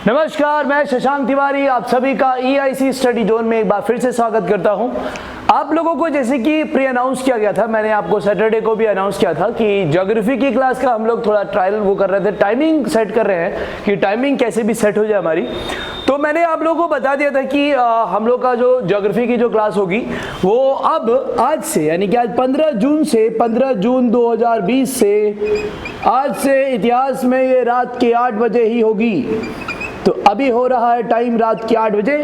नमस्कार, मैं शशांक तिवारी आप सभी का EIC स्टडी जोन में एक बार फिर से स्वागत करता हूं। आप लोगों को जैसे कि प्री अनाउंस किया गया था, मैंने आपको सैटरडे को भी अनाउंस किया था कि ज्योग्राफी की क्लास का हम लोग थोड़ा ट्रायल वो कर रहे थे, टाइमिंग सेट कर रहे हैं कि टाइमिंग कैसे भी सेट हो जाए हमारी। तो मैंने आप लोगों को बता दिया था कि हम लोग का जो ज्योग्राफी की जो क्लास होगी वो अब आज से यानी कि आज 15 जून 2020 से आज से इतिहास में ये रात के 8 बजे ही होगी। तो अभी हो रहा है टाइम रात के 8 बजे,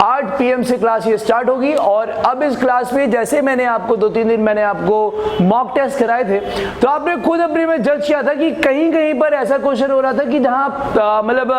8 PM से क्लास ये स्टार्ट होगी। और अब इस क्लास में जैसे मैंने आपको 2-3 दिन मैंने आपको मॉक टेस्ट कराए थे, तो आपने खुद अपने में जज किया था कि कहीं कहीं पर ऐसा क्वेश्चन हो रहा था कि जहां मतलब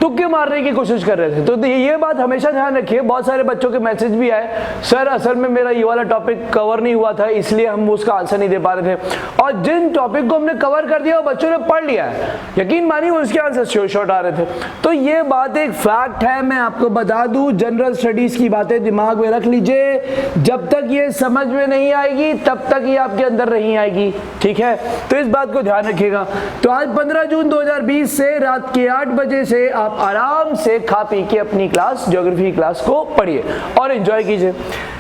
तुक्के मारने की कोशिश कर रहे थे। तो ये बात हमेशा ध्यान रखिए। बहुत सारे बच्चों के मैसेज भी आए, सर असल में मेरा ये वाला टॉपिक कवर नहीं हुआ था इसलिए हम उसका आंसर नहीं दे पा रहे थे। और जिन टॉपिक को हमने कवर कर दिया वो बच्चों ने पढ़ लिया है, यकीन मानिए उसके आंसर शॉर्ट आ रहे थे। तो ये बात एक फैक्ट है, मैं आपको बता दूं। जनरल स्टडीज की बातें दिमाग में रख लीजिए, जब तक ये समझ में नहीं आएगी तब तक ये आपके अंदर नहीं आएगी, ठीक है। तो इस बात को ध्यान रखिएगा। तो आज 15 जून 2020 से रात के 8 बजे से आप आराम से खा पी के अपनी क्लास ज्योग्राफी क्लास को पढ़िए और एंजॉय कीजिए।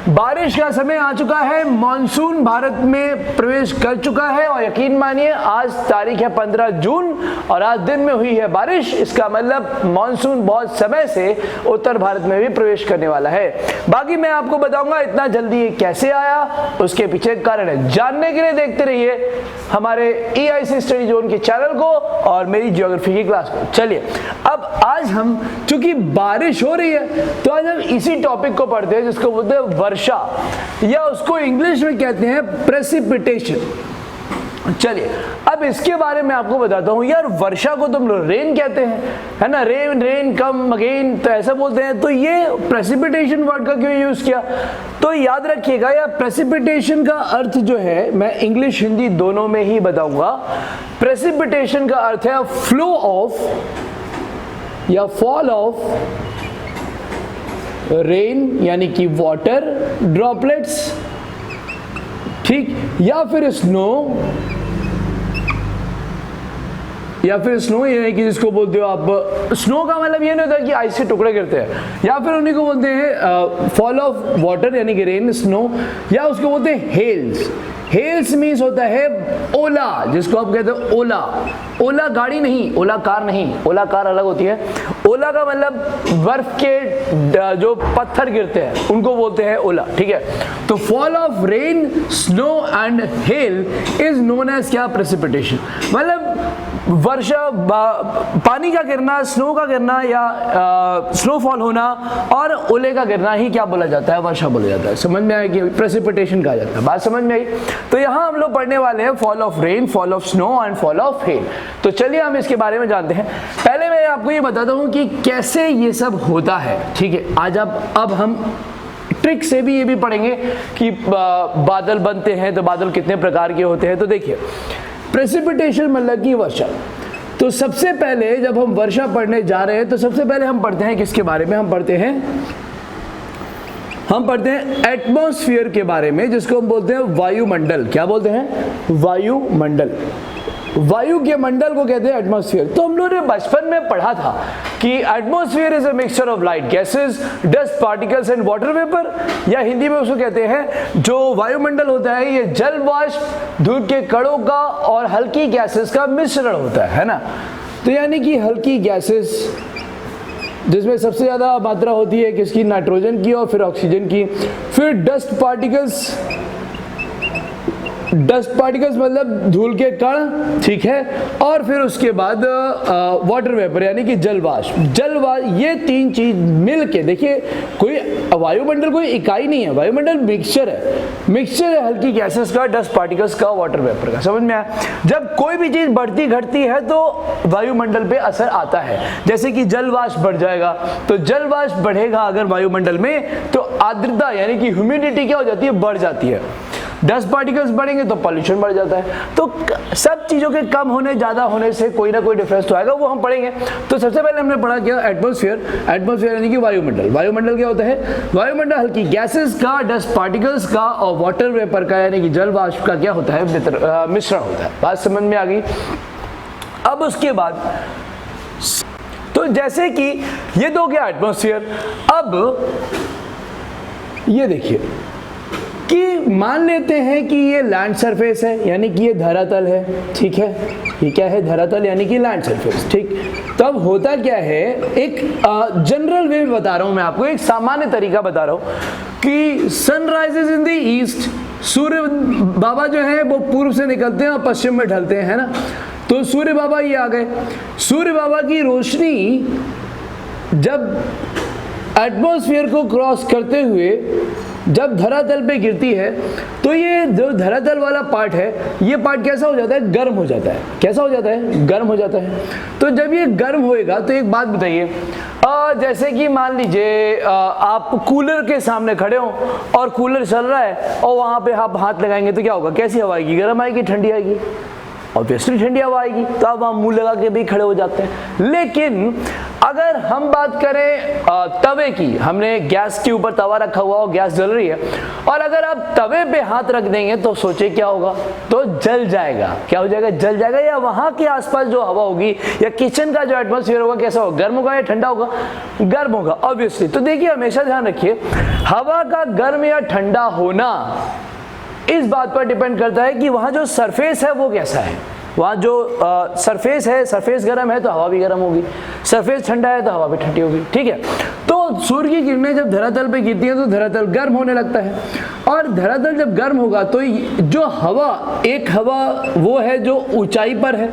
बारिश का समय आ चुका है, मॉनसून भारत में प्रवेश कर चुका है और यकीन मानिए आज तारीख है 15 जून और आज दिन में हुई है बारिश। इसका मतलब मॉनसून बहुत समय से उत्तर भारत में भी प्रवेश करने वाला है। बाकी मैं आपको बताऊंगा इतना जल्दी ये कैसे आया, उसके पीछे कारण है। जानने के लिए देखते रहिए हमारे EIC स्टडी जोन के चैनल को और मेरी ज्योग्राफी की क्लास को। चलिए अब आज हम, चूंकि बारिश हो रही है तो आज हम इसी टॉपिक को पढ़ते हैं जिसको बोलते हैं वर्षा, या उसको इंग्लिश में कहते हैं प्रेसिपिटेशन। चलिए अब इसके बारे में आपको बताता हूं। यार वर्षा को तुम लोग रेन कहते हैं, है ना, रेन रेन कम अगेन तो ऐसा बोलते हैं। तो ये प्रेसिपिटेशन वर्ड का क्यों यूज किया, तो याद रखिएगा यार प्रेसिपिटेशन का अर्थ जो है मैं इंग्लिश हिंदी दोनों में ही बताऊंगा। प्रेसिपिटेशन का अर्थ है फ्लो ऑफ या फॉल ऑफ रेन यानी कि वाटर ड्रॉपलेट्स, ठीक, या फिर स्नो यानी कि जिसको बोलते हो आप स्नो का मतलब ये नहीं होता कि आइस के टुकड़े गिरते हैं, या फिर उन्हीं को बोलते हैं फॉल ऑफ वाटर यानी कि रेन स्नो, या उसको बोलते हैं हेल्स। हेल्स मीन्स होता है ओला, जिसको आप कहते हो ओला। ओला गाड़ी नहीं, ओला कार नहीं, ओला कार अलग होती है। ओला का मतलब बर्फ के जो पत्थर गिरते हैं उनको बोलते हैं ओला, ठीक है। तो fall of rain snow and hail is known as क्या, प्रेसिपिटेशन। मतलब वर्षा पानी का गिरना, स्नो का गिरना या स्नोफॉल होना और ओले का गिरना ही क्या बोला जाता है, वर्षा बोला जाता है। समझ में आया कि प्रेसिपिटेशन कहा जाता है, बात समझ में आई। तो यहाँ हम लोग पढ़ने वाले हैं fall of rain, fall of snow and fall of hell. तो चलिए हम इसके बारे में जानते हैं। पहले मैं आपको ये बताता हूँ कि कैसे ये सब होता है, ठीक है। आज अब हम ट्रिक से भी ये भी पढ़ेंगे कि बादल बनते हैं तो बादल कितने प्रकार के होते हैं। तो देखिए प्रेसिपिटेशन मतलब की वर्षा। तो सबसे पहले जब हम वर्षा पढ़ने जा रहे हैं तो सबसे पहले हम पढ़ते हैं किसके बारे में, हम पढ़ते हैं एटमॉस्फेयर के बारे में, जिसको हम बोलते हैं वायुमंडल। क्या बोलते हैं, वायुमंडल। वायु के मंडल को कहते हैं एटमॉस्फेयर। तो हम लोगों ने बचपन में पढ़ा था कि atmosphere is a mixture of light gases, dust particles and water vapour, या हिंदी में उसको कहते हैं जो वायुमंडल होता है ये जल वाष्प, धूल के कणों का और हल्की गैसेस का मिश्रण होता है ना। तो यानी कि हल्की गैसेस जिसमें सबसे ज्यादा मात्रा होती है किसकी, नाइट्रोजन की और फिर ऑक्सीजन की, फिर डस्ट पार्टिकल्स मतलब धूल के कण, ठीक है, और फिर उसके बाद वाटर वेपर यानी कि जल वाष्प। ये तीन चीज मिलके, देखिए कोई वायुमंडल कोई इकाई नहीं है, वायुमंडल मिक्सचर है हल्की गैसेस का, डस्ट पार्टिकल्स का, वाटर वेपर का। समझ में आया। जब कोई भी चीज बढ़ती घटती है तो वायुमंडल पे असर आता है। जैसे कि जल वाष्प बढ़ जाएगा तो जल वाष्प बढ़ेगा अगर वायुमंडल में तो आर्द्रता यानी कि ह्यूमिडिटी क्या हो जाती है, बढ़ जाती है। डस्ट पार्टिकल्स बढ़ेंगे तो पॉल्यूशन बढ़ जाता है। तो सब चीजों के कम होने ज्यादा होने से कोई ना कोई डिफरेंस तो आएगा, वो हम पढ़ेंगे। तो सबसे पहले हमने पढ़ा क्या, एटमॉस्फेयर यानी कि वायुमंडल। वायुमंडल क्या होता है, वायुमंडल हल्की गैसेस का, डस्ट पार्टिकल्स का और वाटर वेपर का यानी कि जल वाष्प का क्या होता है, मिश्रण होता है। बात समझ में आ गई। अब उसके बाद तो तो जैसे कि ये तो क्या एटमॉस्फेयर, अब ये देखिए कि मान लेते हैं कि ये लैंड सरफेस है, यानी कि ये धरातल है, ठीक है, ये क्या है, धरातल यानी कि लैंड सरफेस, ठीक। तब होता क्या है, एक जनरल वे बता रहा हूं मैं आपको, एक सामान्य तरीका बता रहा हूं कि सनराइजेस इन द ईस्ट, सूर्य बाबा जो है वो पूर्व से निकलते हैं और पश्चिम में ढलते हैं, है ना। तो सूर्य बाबा ये आ गए, सूर्य बाबा की रोशनी जब एटमॉस्फेयर को क्रॉस करते हुए जब धरातल पे गिरती है तो ये जो धरातल वाला पार्ट है, ये पार्ट कैसा हो जाता है, गर्म हो जाता है। कैसा हो जाता है, गर्म हो जाता है। तो जब ये गर्म होएगा तो एक बात बताइए, जैसे कि मान लीजिए आप कूलर के सामने खड़े हो और कूलर चल रहा है और वहां पे आप हाथ लगाएंगे तो क्या होगा, कैसी हवा आएगी, गर्म आएगी, ठंडी आएगी, ऑब्वियसली ठंडी हवा आएगी, तो आप वहां मुंह लगा के भी खड़े हो जाते हैं। लेकिन अगर हम बात करें तवे की, हमने गैस के ऊपर तवा रखा हुआ और गैस जल रही है, और अगर आप तवे पे हाथ रख देंगे तो सोचे क्या होगा, तो जल जाएगा। क्या हो जाएगा, जल जाएगा। या वहां के आसपास जो हवा होगी या किचन का जो एटमॉस्फेयर होगा कैसा होगा, गर्म होगा या ठंडा होगा, गर्म होगा ऑब्वियसली। तो देखिए हमेशा ध्यान रखिए, हवा का गर्म या ठंडा होना इस बात पर डिपेंड करता है कि वहां जो सरफेस है वो कैसा है। वहाँ जो सरफेस है, सरफेस गर्म है तो हवा भी गर्म होगी, सरफेस ठंडा है तो हवा भी ठंडी होगी, ठीक है। तो सूर्य की किरणें जब धरातल पे गिरती हैं तो धरातल गर्म होने लगता है, और धरातल जब गर्म होगा तो जो हवा, एक हवा वो है जो ऊंचाई पर है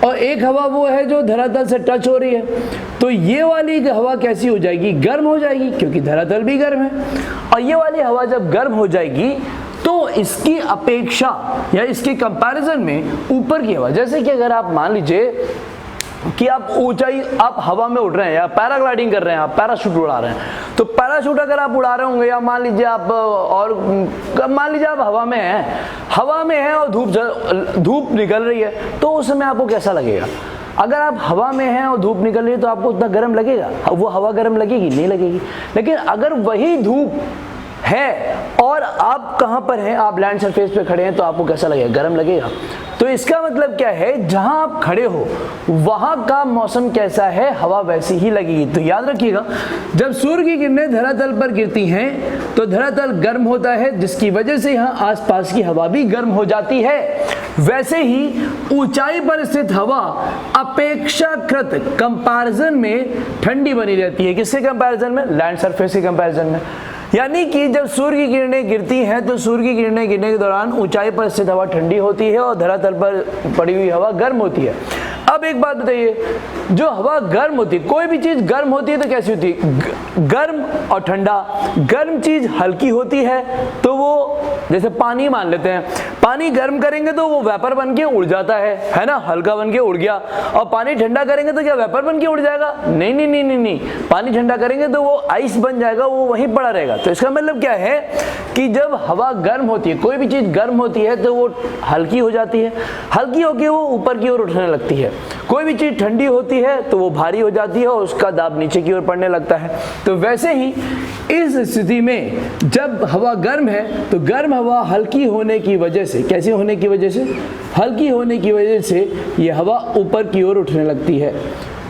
और एक हवा वो है जो धरातल से टच हो रही है, तो ये वाली हवा कैसी हो जाएगी, गर्म हो जाएगी, क्योंकि धरातल भी गर्म है। और ये वाली हवा जब गर्म हो जाएगी तो इसकी अपेक्षा या इसके कंपैरिजन में ऊपर की हवा, जैसे कि अगर आप मान लीजिए कि आप ऊंचाई, आप हवा में उड़ रहे हैं या पैराग्लाइडिंग कर रहे हैं, आप पैराशूट उड़ा रहे हैं, तो पैराशूट अगर आप उड़ा रहे होंगे, या मान लीजिए आप आप हवा में हैं और धूप निकल रही है, तो उस समय आपको कैसा लगेगा। अगर आप हवा में हैं और धूप निकल रही है तो आपको उतना गर्म लगेगा, वो हवा गर्म लगेगी, नहीं लगेगी। लेकिन अगर वही धूप है और आप कहां पर हैं, आप लैंड सरफेस पे खड़े हैं, तो आपको कैसा लगेगा, गर्म लगेगा। तो इसका मतलब क्या है, जहां आप खड़े हो वहां का मौसम कैसा है, हवा वैसी ही लगेगी। तो याद रखिएगा, जब सूर्य की किरणें धरातल पर गिरती हैं तो धरातल गर्म होता है, जिसकी वजह से यहाँ आसपास की हवा भी गर्म हो जाती है। वैसे ही ऊंचाई पर स्थित हवा अपेक्षाकृत कंपैरिजन में ठंडी बनी रहती है। किसके कंपैरिजन में, लैंड सरफेस के कंपैरिजन में। यानी कि जब सूर्य की किरणें गिरती हैं तो सूर्य की किरणें गिरने के दौरान ऊंचाई पर स्थित हवा ठंडी होती है और धरातल पर पड़ी हुई हवा गर्म होती है। अब एक बात बताइए, जो हवा गर्म होती है, कोई भी चीज गर्म होती है तो कैसी होती है, गर्म और ठंडा। गर्म चीज हल्की होती है, तो वो जैसे पानी मान लेते हैं, पानी गर्म करेंगे तो वो वेपर बन के उड़ जाता है ना, हल्का बन के उड़ गया। और पानी ठंडा करेंगे तो क्या वेपर बन के उड़ जाएगा, नहीं नहीं नहीं नहीं नहीं, पानी ठंडा करेंगे तो वो आइस बन जाएगा, वो वहीं पड़ा रहेगा। तो इसका मतलब क्या है कि जब हवा गर्म होती है, कोई भी चीज गर्म होती है तो वो हल्की हो जाती है, हल्की होकर वो ऊपर की ओर उठने लगती है। कोई भी चीज ठंडी होती है तो वो भारी हो जाती है और उसका दाब नीचे की ओर पड़ने लगता है। तो वैसे ही इस स्थिति में जब हवा गर्म है तो गर्म हवा हल्की होने की वजह से, कैसे होने की वजह से, हल्की होने की वजह से ये हवा ऊपर की ओर उठने लगती है।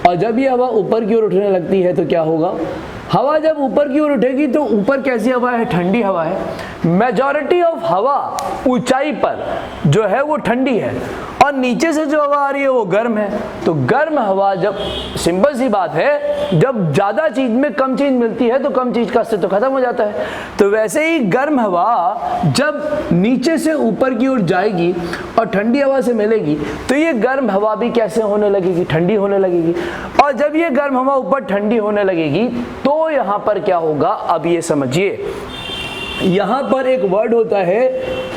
और जब ये हवा ऊपर की ओर उठने लगती है तो क्या होगा, हवा जब ऊपर की ओर उठेगी तो ऊपर कैसी हवा है, ठंडी हवा है। मेजॉरिटी ऑफ हवा ऊंचाई पर जो है वो ठंडी है और नीचे से जो हवा आ रही है वो गर्म है। तो गर्म हवा, जब सिंपल सी बात है, जब ज्यादा चीज में कम चीज मिलती है तो कम चीज का अस्तित्व खत्म हो जाता है। तो वैसे ही गर्म हवा जब नीचे से ऊपर की ओर जाएगी और ठंडी हवा से मिलेगी तो ये गर्म हवा भी कैसे होने लगेगी, ठंडी होने लगेगी। और जब ये गर्म हवा ऊपर ठंडी होने लगेगी तो यहां पर क्या होगा, अब ये समझिए, यहां पर एक वर्ड होता है,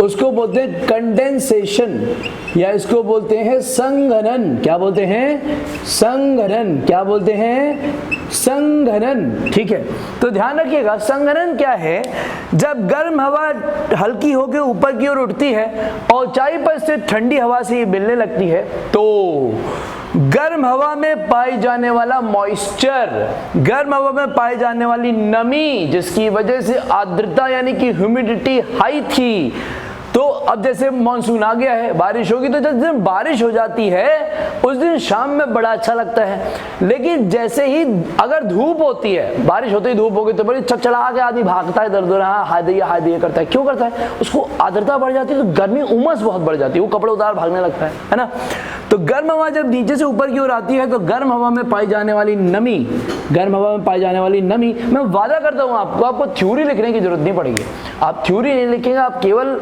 उसको बोलते हैं कंडेंसेशन, या इसको बोलते हैं संघनन। क्या बोलते हैं, संघनन। क्या बोलते हैं, संघनन। ठीक है, तो ध्यान रखिएगा, संघनन क्या है, जब गर्म हवा हल्की होकर ऊपर की ओर उठती है और ऊंचाई पर स्थित ठंडी हवा से ये मिलने लगती है, तो गर्म हवा में पाई जाने वाला मॉइस्चर, गर्म हवा में पाई जाने वाली नमी, जिसकी वजह से आर्द्रता यानी कि ह्यूमिडिटी हाई थी, तो अब जैसे मानसून आ गया है, बारिश होगी, तो जिस दिन बारिश हो जाती है उस दिन शाम में बड़ा अच्छा लगता है। लेकिन जैसे ही अगर धूप होती है, बारिश होते ही धूप होगी तो बड़ी चकचला के आदमी भागता है, दर्द हो रहा है, हाय दैया करता है। क्यों करता है? उसको आर्द्रता बढ़ जाती है, तो गर्मी उमस बहुत बढ़ जाती है, वो कपड़े उतार भागने लगता है ना। तो गर्म हवा जब नीचे से ऊपर की ओर आती है तो गर्म हवा में पाई जाने वाली नमी, गर्म हवा में पाई जाने वाली नमी, मैं वादा करता हूं आपको थ्योरी लिखने की जरूरत नहीं पड़ेगी। आप थ्योरी नहीं लिखेंगे, आप केवल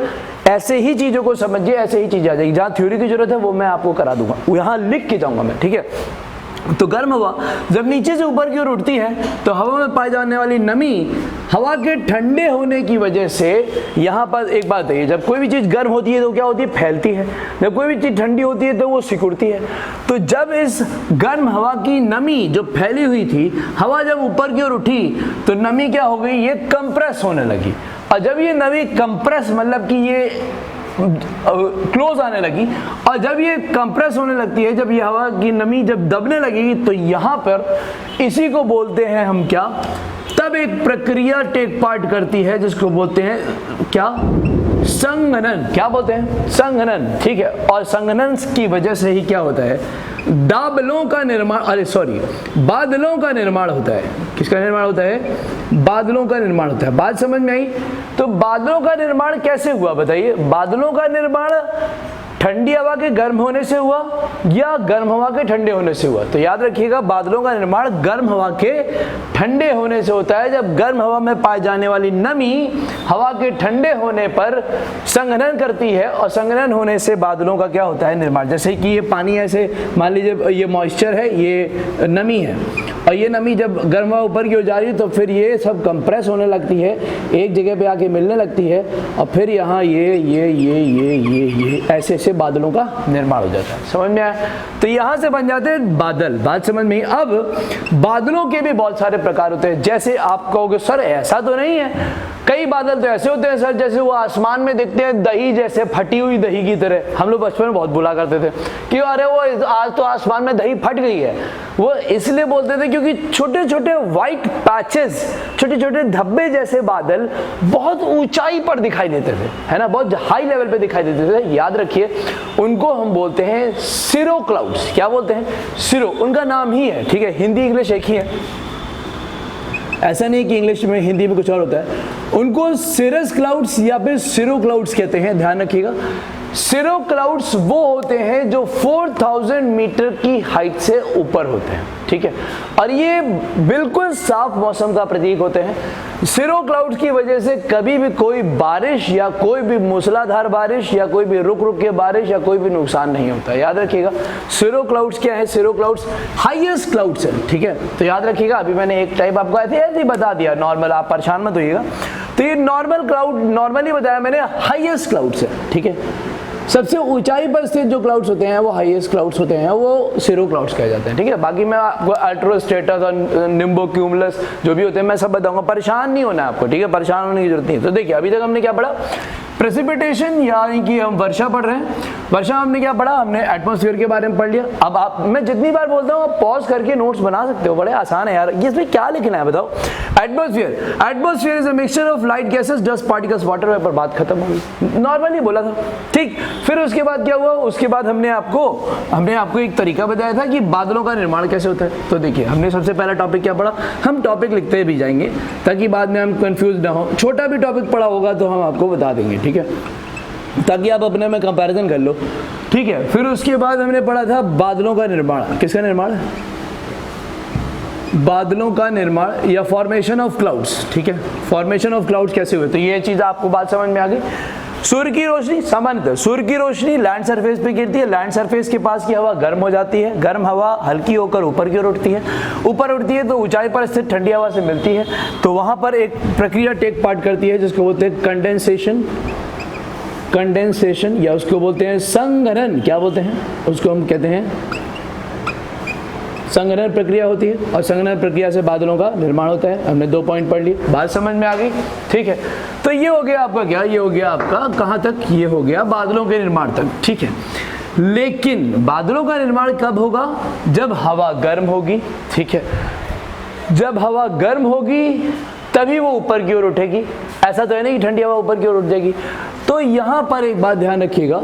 ऐसे ही चीजों को समझिए, ऐसे ही चीज आ जाएगी। जहां थ्योरी की जरूरत है वो मैं आपको करा दूंगा, यहां लिख के जाऊंगा मैं, ठीक है। तो गर्म हवा जब नीचे से ऊपर की ओर उठती है तो हवा में पाई जाने वाली नमी हवा के ठंडे होने की वजह से, यहाँ पर एक बात है, जब कोई भी चीज़ गर्म होती है तो क्या होती है? फैलती है। जब कोई भी चीज़ ठंडी होती है तो वो सिकुड़ती है। तो जब इस गर्म हवा की नमी जो फैली हुई थी, हवा जब ऊपर की ओर उठी तो नमी क्या हो गई? ये कंप्रेस होने लगी। और जब ये नमी कंप्रेस मतलब कि ये क्लोज आने लगी, और जब ये कंप्रेस होने लगती है, जब ये हवा की नमी जब दबने लगेगी, तो यहाँ पर इसी को बोलते हैं हम क्या? तब एक प्रक्रिया टेक पार्ट करती है जिसको बोलते हैं क्या? संघनन। क्या बोलते हैं? संघनन, ठीक है। और संघनन की वजह से ही क्या होता है? बादलों का निर्माण, बादलों का निर्माण होता है। किसका निर्माण होता है? बादलों का निर्माण होता है। बात समझ में आई? तो बादलों का निर्माण कैसे हुआ बताइए? बादलों का निर्माण ठंडी हवा के गर्म होने से हुआ या गर्म हवा के ठंडे होने से हुआ? तो याद रखिएगा, बादलों का निर्माण गर्म हवा के ठंडे होने से होता है। जब गर्म हवा में पाई जाने वाली नमी हवा के ठंडे होने पर संघनन करती है, और संघनन होने से बादलों का क्या होता है? निर्माण। जैसे कि ये पानी ऐसे मान लीजिए ये मॉइस्चर है, ये नमी है, और ये नमी जब गर्म हवा ऊपर की ओर जा रही है तो फिर ये सब कंप्रेस होने लगती है, एक जगह पे आके मिलने लगती है, और फिर यहाँ ये ऐसे बादलों का निर्माण हो जाता है। समझ में आया? तो यहां से बन जाते हैं बादल। बात समझ में? अब बादलों के भी बहुत सारे प्रकार होते हैं। जैसे आप कहोगे सर ऐसा तो नहीं है, कई बादल तो ऐसे होते हैं सर जैसे वो आसमान में दिखते हैं दही जैसे, फटी हुई दही की तरह। हम लोग बचपन में बहुत बोला करते थे कि अरे वो आज तो आसमान में दही फट गई है। वो इसलिए बोलते थे क्योंकि छोटे छोटे व्हाइट पैचेस, छोटे छोटे धब्बे जैसे बादल बहुत ऊंचाई पर दिखाई देते थे, है ना, बहुत हाई लेवल पे दिखाई देते थे। याद रखिए, उनको हम बोलते हैं सिरो क्लाउड्स। क्या बोलते हैं? सिरो, उनका नाम ही है, ठीक है। हिंदी इंग्लिश एक ही है, ऐसा नहीं कि इंग्लिश में हिंदी में कुछ और होता है। उनको सिरस क्लाउड्स या फिर सिरो क्लाउड्स कहते हैं, ध्यान रखिएगा। सिरो क्लाउड्स वो होते हैं जो 4000 मीटर की हाइट से ऊपर होते हैं, ठीक है, और ये बिल्कुल साफ मौसम का प्रतीक होते हैं। सिरो क्लाउड्स की वजह से कभी भी कोई बारिश या कोई भी मूसलाधार बारिश या कोई भी रुक रुक के बारिश या कोई भी नुकसान नहीं होता। याद रखिएगा, सिरो क्लाउड्स क्या है? सिरो क्लाउड्स हाईएस्ट क्लाउड्स है, ठीक है। तो याद रखिएगा, अभी मैंने एक टाइप आपको ऐसे ही बता दिया नॉर्मल, आप परेशान मत होइएगा। तो ये नॉर्मल क्लाउड, नॉर्मली बताया मैंने, हाईएस्ट क्लाउड्स है, ठीक है। सबसे ऊंचाई पर स्थित जो क्लाउड्स होते हैं वो हाईएस्ट क्लाउड्स होते हैं, वो सिरो क्लाउड्स कहे जाते हैं, ठीक है। बाकी मैं आपको अल्ट्रोस्ट्रेटस और निम्बोक्यूमुलस जो भी होते हैं मैं सब बताऊंगा, परेशान नहीं होना आपको, ठीक है, परेशान होने की जरूरत नहीं। तो देखिए, अभी तक हमने क्या पढ़ा? प्रेसिपिटेशन, यानी कि हम वर्षा पढ़ रहे हैं। वर्षा हमने क्या पढ़ा? हमने एटमॉस्फेयर के बारे में पढ़ लिया। अब आप, मैं जितनी बार बोलता हूँ आप पॉज करके नोट्स बना सकते हो, बड़े आसान है यार। ये इसमें क्या लिखना है बताओ? Atmosphere, atmosphere is a mixture of light gases, dust particles, water vapour. बात खत्म हो गई, नॉर्मली बोला था, ठीक। फिर उसके बाद क्या हुआ? उसके बाद हमने आपको एक तरीका बताया था कि बादलों का निर्माण कैसे होता है। तो देखिए, हमने सबसे पहला टॉपिक क्या पढ़ा? हम टॉपिक लिखते भी जाएंगे ताकि बाद में हम कंफ्यूज ना हो। छोटा भी टॉपिक पढ़ा होगा तो हम आपको बता देंगे, ठीक है, ताकि आप अपने में कंपैरिजन कर लो, ठीक है। फिर उसके बाद हमने पढ़ा था बादलों का निर्माण। किसका निर्माण? बादलों का निर्माण या फॉर्मेशन ऑफ क्लाउड्स, ठीक है। फॉर्मेशन ऑफ क्लाउड्स कैसे हुए? तो ये चीज आपको बात समझ में आ गई। सूर्य की रोशनी, सामान्यतः सूर्य की रोशनी लैंड सरफेस पे गिरती है। लैंड सरफेस के पास की हवा गर्म हो जाती है, गर्म हवा हल्की होकर ऊपर की ओर उठती है। ऊपर उठती है तो ऊंचाई पर स्थित ठंडी हवा से मिलती है, तो वहां पर एक प्रक्रिया टेक पार्ट करती है जिसको बोलते हैं कंडेंसेशन, या उसको बोलते हैं संघनन। क्या बोलते हैं? उसको हम कहते हैं संघनन प्रक्रिया होती है, और संघनन प्रक्रिया से बादलों का निर्माण होता है। हमने 2 पॉइंट पढ़ लिए, बात समझ में आ गई, ठीक है। तो ये हो गया आपका क्या? ये हो गया आपका कहाँ तक? ये हो गया बादलों के निर्माण तक, ठीक है। लेकिन बादलों का निर्माण कब होगा? जब हवा गर्म होगी, ठीक है। जब हवा गर्म होगी तभी वो ऊपर की ओर उठेगी। ऐसा तो है नहीं कि ठंडी हवा ऊपर की ओर उठ जाएगी। तो यहां पर एक बात ध्यान रखिएगा,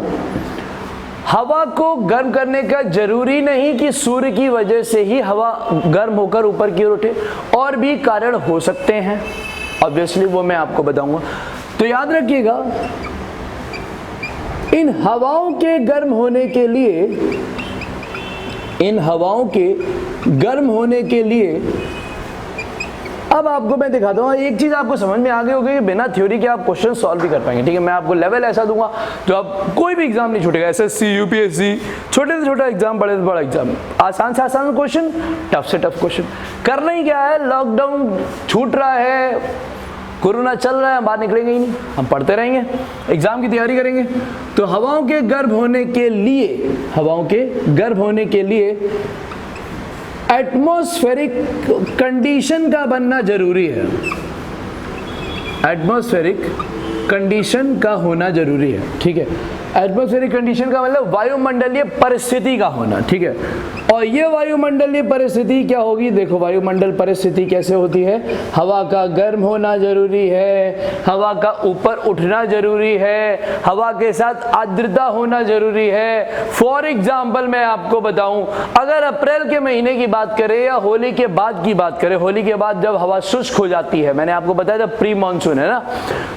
हवा को गर्म करने का जरूरी नहीं कि सूर्य की वजह से ही हवा गर्म होकर ऊपर की ओर उठे, और भी कारण हो सकते हैं, ऑब्वियसली वो मैं आपको बताऊंगा। तो याद रखिएगा, इन हवाओं के गर्म होने के लिए, इन हवाओं के गर्म होने के लिए अब आपको मैं दिखाता हूँ। एक चीज आपको समझ में आ गई होगी, बिना थ्योरी के आप क्वेश्चन सॉल्व भी कर पाएंगे, ठीक है। मैं आपको लेवल ऐसा दूंगा जो आप कोई भी एग्जाम नहीं छूटेगा, एसएससी, यूपीएससी, छोटे से छोटा एग्जाम, बड़े से बड़ा एग्जाम, आसान से आसान क्वेश्चन, टफ से टफ क्वेश्चन। करना ही क्या है, लॉकडाउन छूट रहा है, कोरोना चल रहा है, हम बाहर निकलेंगे ही नहीं, हम पढ़ते रहेंगे, एग्जाम की तैयारी करेंगे। तो हवाओं के गर्म होने के लिए, हवाओं के गर्म होने के लिए एटमॉस्फेरिक कंडीशन का बनना जरूरी है, एटमॉस्फेरिक कंडीशन का होना जरूरी है, ठीक है। एटमॉस्फेरिक कंडीशन का मतलब वायुमंडलीय परिस्थिति का होना, ठीक है। और ये वायुमंडलीय परिस्थिति क्या होगी, देखो वायुमंडल परिस्थिति कैसे होती है, हवा का गर्म होना जरूरी है, हवा का ऊपर उठना जरूरी है, हवा के साथ आर्द्रता होना जरूरी है। फॉर एग्जाम्पल मैं आपको बताऊं, अगर अप्रैल के महीने की बात करें या होली के बाद की बात करें, होली के बाद जब हवा शुष्क हो जाती है, मैंने आपको बताया था प्री मानसून है ना,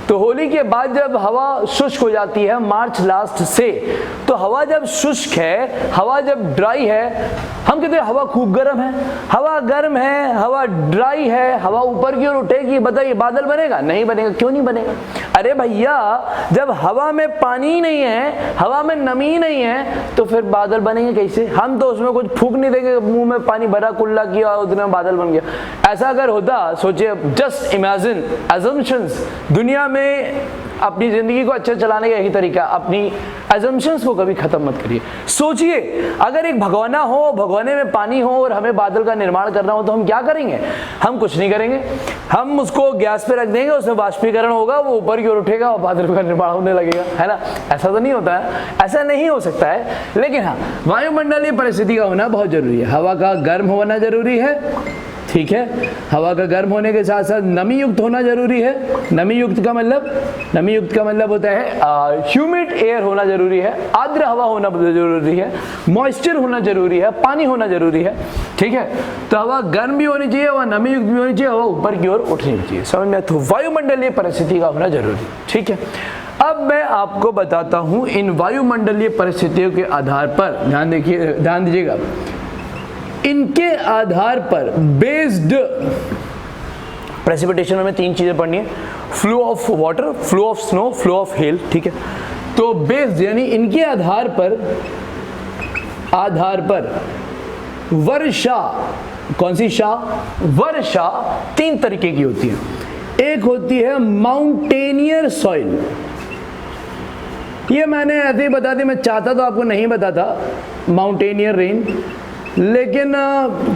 तो होली के बाद जब हवा शुष्क हो जाती है मार्च लास्ट से, तो हवा जब शुष्क है, हवा जब ड्राई है, हम कहते हैं हवा खूब गर्म है, हवा गर्म है, हवा ड्राई है, हवा ऊपर की ओर उठेगी, बताइए बादल बनेगा? नहीं बनेगा। क्यों नहीं बनेगा? अरे भैया, जब हवा में पानी नहीं है, हवा में नमी नहीं है, तो फिर बादल बनेंगे कैसे? हम तो उसमें कुछ फूंक नहीं देंगे, मुंह में पानी भरा कुल्ला किया और उतने में बादल बन गया। ऐसा अगर होता, सोचिए, जस्ट इमेजिन, अजम्पशंस, दुनिया में अपनी जिंदगी को अच्छा चलाने का यही तरीका, अपनी अजम्पशंस को कभी खत्म मत करिए। सोचिए, अगर एक भगोना हो, भगोने में पानी हो और हमें बादल का निर्माण करना हो, तो हम क्या करेंगे? हम कुछ नहीं करेंगे, हम उसको गैस पे रख देंगे, उसमें वाष्पीकरण होगा, वो ऊपर की ओर उठेगा और बादल का निर्माण होने लगेगा, है ना? ऐसा तो नहीं होता है, ऐसा नहीं हो सकता है। लेकिन हाँ, वायुमंडलीय परिस्थिति का होना बहुत जरूरी है, हवा का गर्म होना जरूरी है, ठीक है। हवा का गर्म होने के साथ साथ नमी युक्त होना जरूरी है। नमी युक्त का मतलब होता है ह्यूमिड एयर होना जरूरी है, आर्द्र हवा होना जरूरी है, मॉइस्चर होना जरूरी है, पानी होना जरूरी है, ठीक है। तो हवा गर्म भी होनी चाहिए, हवा नमी युक्त भी होनी चाहिए, हवा ऊपर की ओर उठनी चाहिए, समझ में? तो वायुमंडलीय परिस्थिति का होना जरूरी, ठीक है। अब मैं आपको बताता हूं इन वायुमंडलीय परिस्थितियों के आधार पर, ध्यान दीजिएगा, इनके आधार पर बेस्ड प्रेसिपिटेशन में 3 चीजें पढ़नी है, flow of water, flow of snow, flow of hell, ठीक है। तो बेस्ड यानी इनके आधार पर वर्षा, कौन सी शाह? वर्षा 3 तरीके की होती है। एक होती है माउंटेनियर सॉइल, ये मैंने ऐसे ही बता दी, मैं चाहता तो आपको नहीं बताता, माउंटेनियर रेन, लेकिन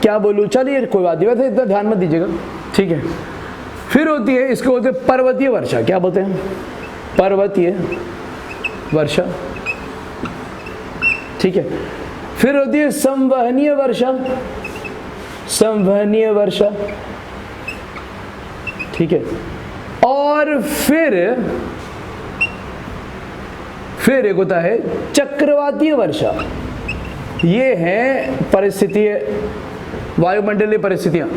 क्या बोलूं, चलिए कोई बात नहीं, वैसे इतना ध्यान मत दीजिएगा, ठीक है। फिर होती है, इसको बोलते हैं पर्वतीय वर्षा, क्या बोलते हैं? पर्वतीय वर्षा, ठीक है। फिर होती है संवहनीय वर्षा, संवहनीय वर्षा, ठीक है। और फिर एक होता है चक्रवातीय वर्षा। ये है परिस्थिति, वायुमंडलीय परिस्थितियां।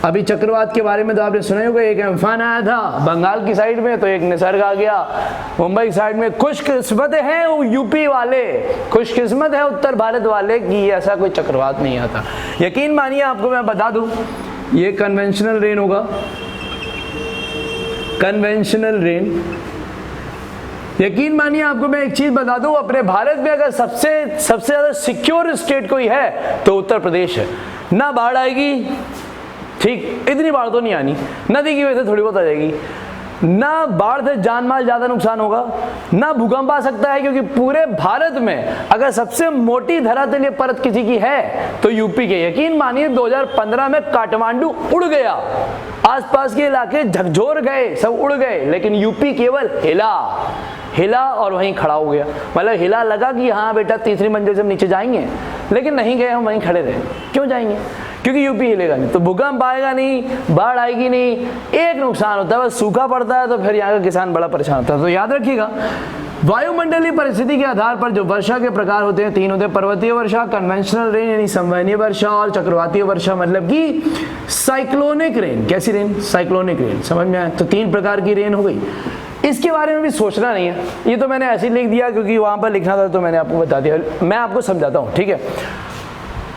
अभी चक्रवात के बारे में तो आपने सुना ही होगा, एक एम्फान आया था बंगाल की साइड में, तो एक निसर्ग आ गया मुंबई की साइड में। खुशकिस्मत है वो यूपी वाले, खुशकिस्मत है उत्तर भारत वाले कि ऐसा कोई चक्रवात नहीं आता। यकीन मानिए, आपको मैं बता दूं, ये कन्वेंशनल रेन होगा, कन्वेंशनल रेन। यकीन मानिए, आपको मैं एक चीज बता दूं, अपने भारत में अगर सबसे ज्यादा सिक्योर स्टेट कोई है तो उत्तर प्रदेश है। ना बाढ़ आएगी, ठीक, इतनी बाढ़ तो नहीं आनी, नदी की वजह से थोड़ी बहुत आ जाएगी, ना बाढ़ से जान माल ज्यादा नुकसान होगा, ना भूकंप आ सकता है, क्योंकि पूरे भारत में अगर सबसे मोटी धरातलीय परत किसी की है तो यूपी के। यकीन मानिए 2015 में काठमांडू उड़ गया, आसपास के इलाके झकझोर गए, सब उड़ गए, लेकिन यूपी केवल हिला और वहीं खड़ा हो गया। मतलब हिला लगा कि हाँ बेटा 3री मंजिल से हम नीचे जाएंगे, लेकिन नहीं गए, हम वहीं खड़े रहे। क्यों जाएंगे? क्योंकि यूपी हिलेगा नहीं, तो भूकंप आएगा नहीं, बाढ़ आएगी नहीं, एक नुकसान होता है बस सूखा पड़ता है, तो फिर यहाँ का किसान बड़ा परेशान होता है। तो याद रखिएगा वायुमंडलीय परिस्थिति के आधार पर जो वर्षा के प्रकार होते हैं 3 होते हैं, पर्वतीय वर्षा, कन्वेंशनल रेन यानी संवहनीय वर्षा, और चक्रवातीय वर्षा मतलब कि साइक्लोनिक रेन। कैसी रेन? Cyclonic rain. समझ में आया? तो 3 प्रकार की रेन हो गई। इसके बारे में भी सोचना नहीं है, ये तो मैंने ऐसे ही लिख दिया क्योंकि वहां पर लिखना था तो मैंने आपको बता दिया। मैं आपको समझाता हूँ, ठीक है।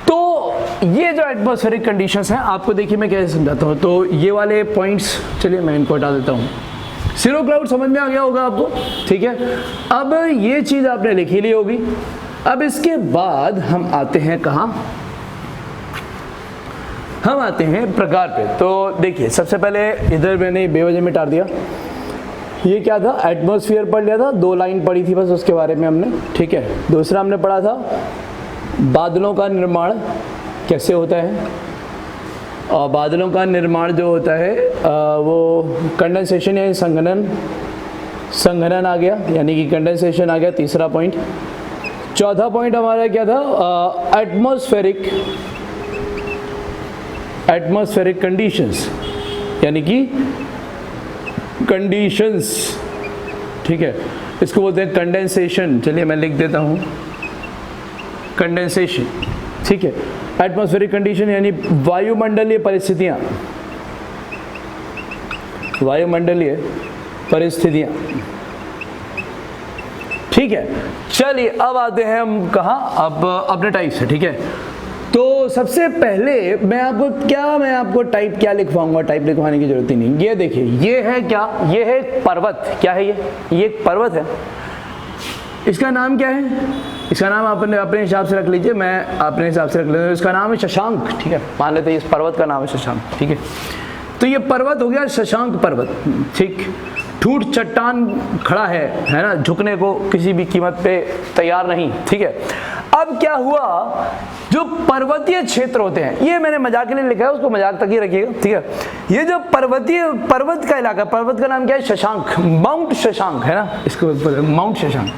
तो ये जो एटमॉस्फेरिक कंडीशंस हैं आपको देखिए मैं कैसे समझाता हूँ। तो ये वाले पॉइंट्स, चलिए मैं इनको हटा देता हूँ। सीरो क्लाउड समझ में आ गया होगा आपको, ठीक है। अब ये चीज आपने लिख ही ली होगी। अब इसके बाद हम आते हैं कहाँ? हम आते हैं प्रकार पे। तो देखिए सबसे पहले इधर मैंने बेवजह में टार दिया, ये क्या था? एटमॉस्फेयर पढ़ लिया था, 2 लाइन पढ़ी थी बस उसके बारे में हमने, ठीक है। दूसरा हमने पढ़ा था बादलों का निर्माण कैसे होता है, और बादलों का निर्माण जो होता है वो कंडेंसेशन यानी संघनन आ गया, यानी कि कंडेंसेशन आ गया, तीसरा पॉइंट। चौथा पॉइंट हमारा क्या था? एटमॉस्फेरिक कंडीशंस, यानी कि कंडीशंस, ठीक है। इसको बोलते हैं कंडेंसेशन। चलिए मैं लिख देता हूँ कंडेंसेशन, ठीक है। एटमॉस्फेरिक कंडीशन यानी वायुमंडलीय परिस्थितियां, वायुमंडलीय परिस्थितियां, ठीक है। चलिए अब आते हैं हम कहाँ? अब अपने टाइप से, ठीक है। तो सबसे पहले मैं आपको टाइप क्या लिखवाऊंगा? टाइप लिखवाने की जरूरत ही नहीं। ये देखिए, ये है क्या? ये है पर्वत। क्या है ये एक पर्वत है। इसका नाम क्या है? इसका नाम अपने हिसाब से रख लीजिए, मैं अपने हिसाब से रख लेता हूँ। इसका नाम है शशांक, ठीक है। मान लेते हैं इस पर्वत का नाम है शशांक, ठीक है। तो ये पर्वत हो गया शशांक पर्वत, ठीक। ठूठ चट्टान खड़ा है ना, झुकने को किसी भी कीमत पे तैयार नहीं, ठीक है। अब क्या हुआ? जो पर्वतीय क्षेत्र होते हैं, ये मैंने मजाक के लिए लिखा है, उसको मजाक तक ही रखिएगा, ठीक है। ये जो पर्वत का इलाका, पर्वत का नाम क्या है? शशांक, माउंट शशांक है ना, इसको माउंट शशांक।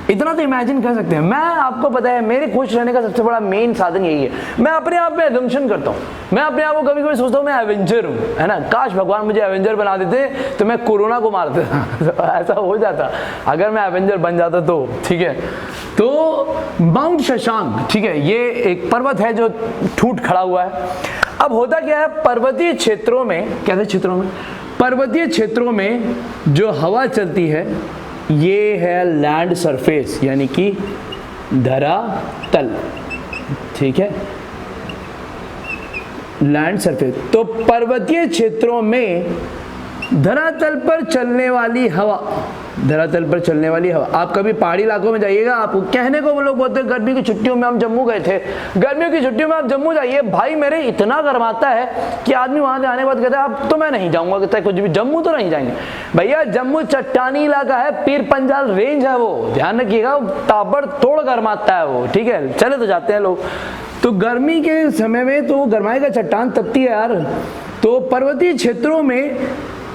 इतना तो इमेजिन कर सकते हैं। मैं आपको पता है मेरे खुश रहने का सबसे बड़ा मेन साधन यही है, मैं अपने आप में एजम्पशन करता हूँ। मैं अपने आप को कभी कभी सोचता हूँ मैं एवेंजर हूँ, है ना। काश भगवान मुझे एवेंजर बना देते तो मैं कोरोना को मार देता ऐसा हो जाता अगर मैं एवेंजर बन जाता तो, ठीक है। तो माउंट शशांक, ठीक है, ये एक पर्वत है जो ठूठ खड़ा हुआ है। अब होता क्या है? पर्वतीय क्षेत्रों में, कैसे क्षेत्रों में? पर्वतीय क्षेत्रों में जो हवा चलती है ये है लैंड सरफेस, यानी कि धरातल, ठीक है, लैंड सरफेस। तो पर्वतीय क्षेत्रों में धरातल पर चलने वाली हवा, धरातल पर चलने वाली हवा। आप कभी पहाड़ी इलाकों में जाइएगा, आपको कहने को वो लोग बोलते हैं गर्मी की छुट्टियों में हम जम्मू गए थे, गर्मियों की छुट्टियों में आप जम्मू जाइए, भाई मेरे इतना गर्माता है कि आदमी वहां से आने के बाद कहता है अब तो मैं नहीं जाऊंगा, कहता है कुछ भी, जम्मू तो नहीं जाएंगे। भैया जम्मू चट्टानी इलाका है, पीर पंजाल रेंज है, वो ध्यान रखिएगा, ताबड़तोड़ गर्माता है वो, ठीक है। चले तो जाते हैं लोग, तो गर्मी के समय में तो गर्माएगा, चट्टान तपती है यार। तो पर्वतीय क्षेत्रों में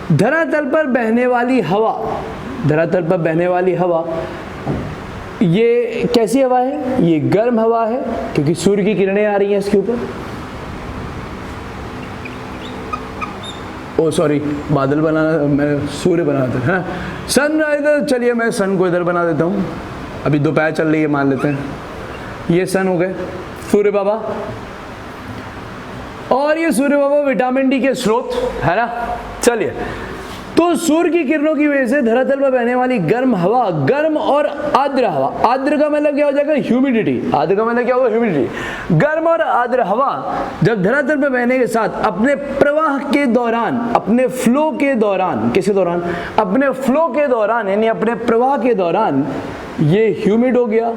धरातल पर बहने वाली हवा, धरातल पर बहने वाली हवा, ये कैसी हवा है? ये गर्म हवा है, क्योंकि सूर्य की किरणें आ रही हैं इसके ऊपर। ओ सॉरी, बादल बनाना, मैं सूर्य बना देता है, सनराइजर। चलिए मैं सन को इधर बना देता हूँ, अभी दोपहर चल रही है मान लेते हैं, ये सन हो गए सूर्य बाबा। और ये सूर्य बाबा विटामिन डी के स्रोत है ना। चलिए, तो सूर्य की किरणों की वजह से धरातल पर बहने वाली गर्म हवा, गर्म और आर्द्र हवा, आर्द्र का मतलब क्या हो जाएगा? ह्यूमिडिटी। आर्द्र का मतलब क्या होगा? ह्यूमिडिटी। गर्म और आर्द्र हवा जब धरातल पर बहने के साथ अपने प्रवाह के दौरान, अपने फ्लो के दौरान, किसके दौरान? अपने फ्लो के दौरान, यानी अपने प्रवाह के दौरान ये ह्यूमिड हो गया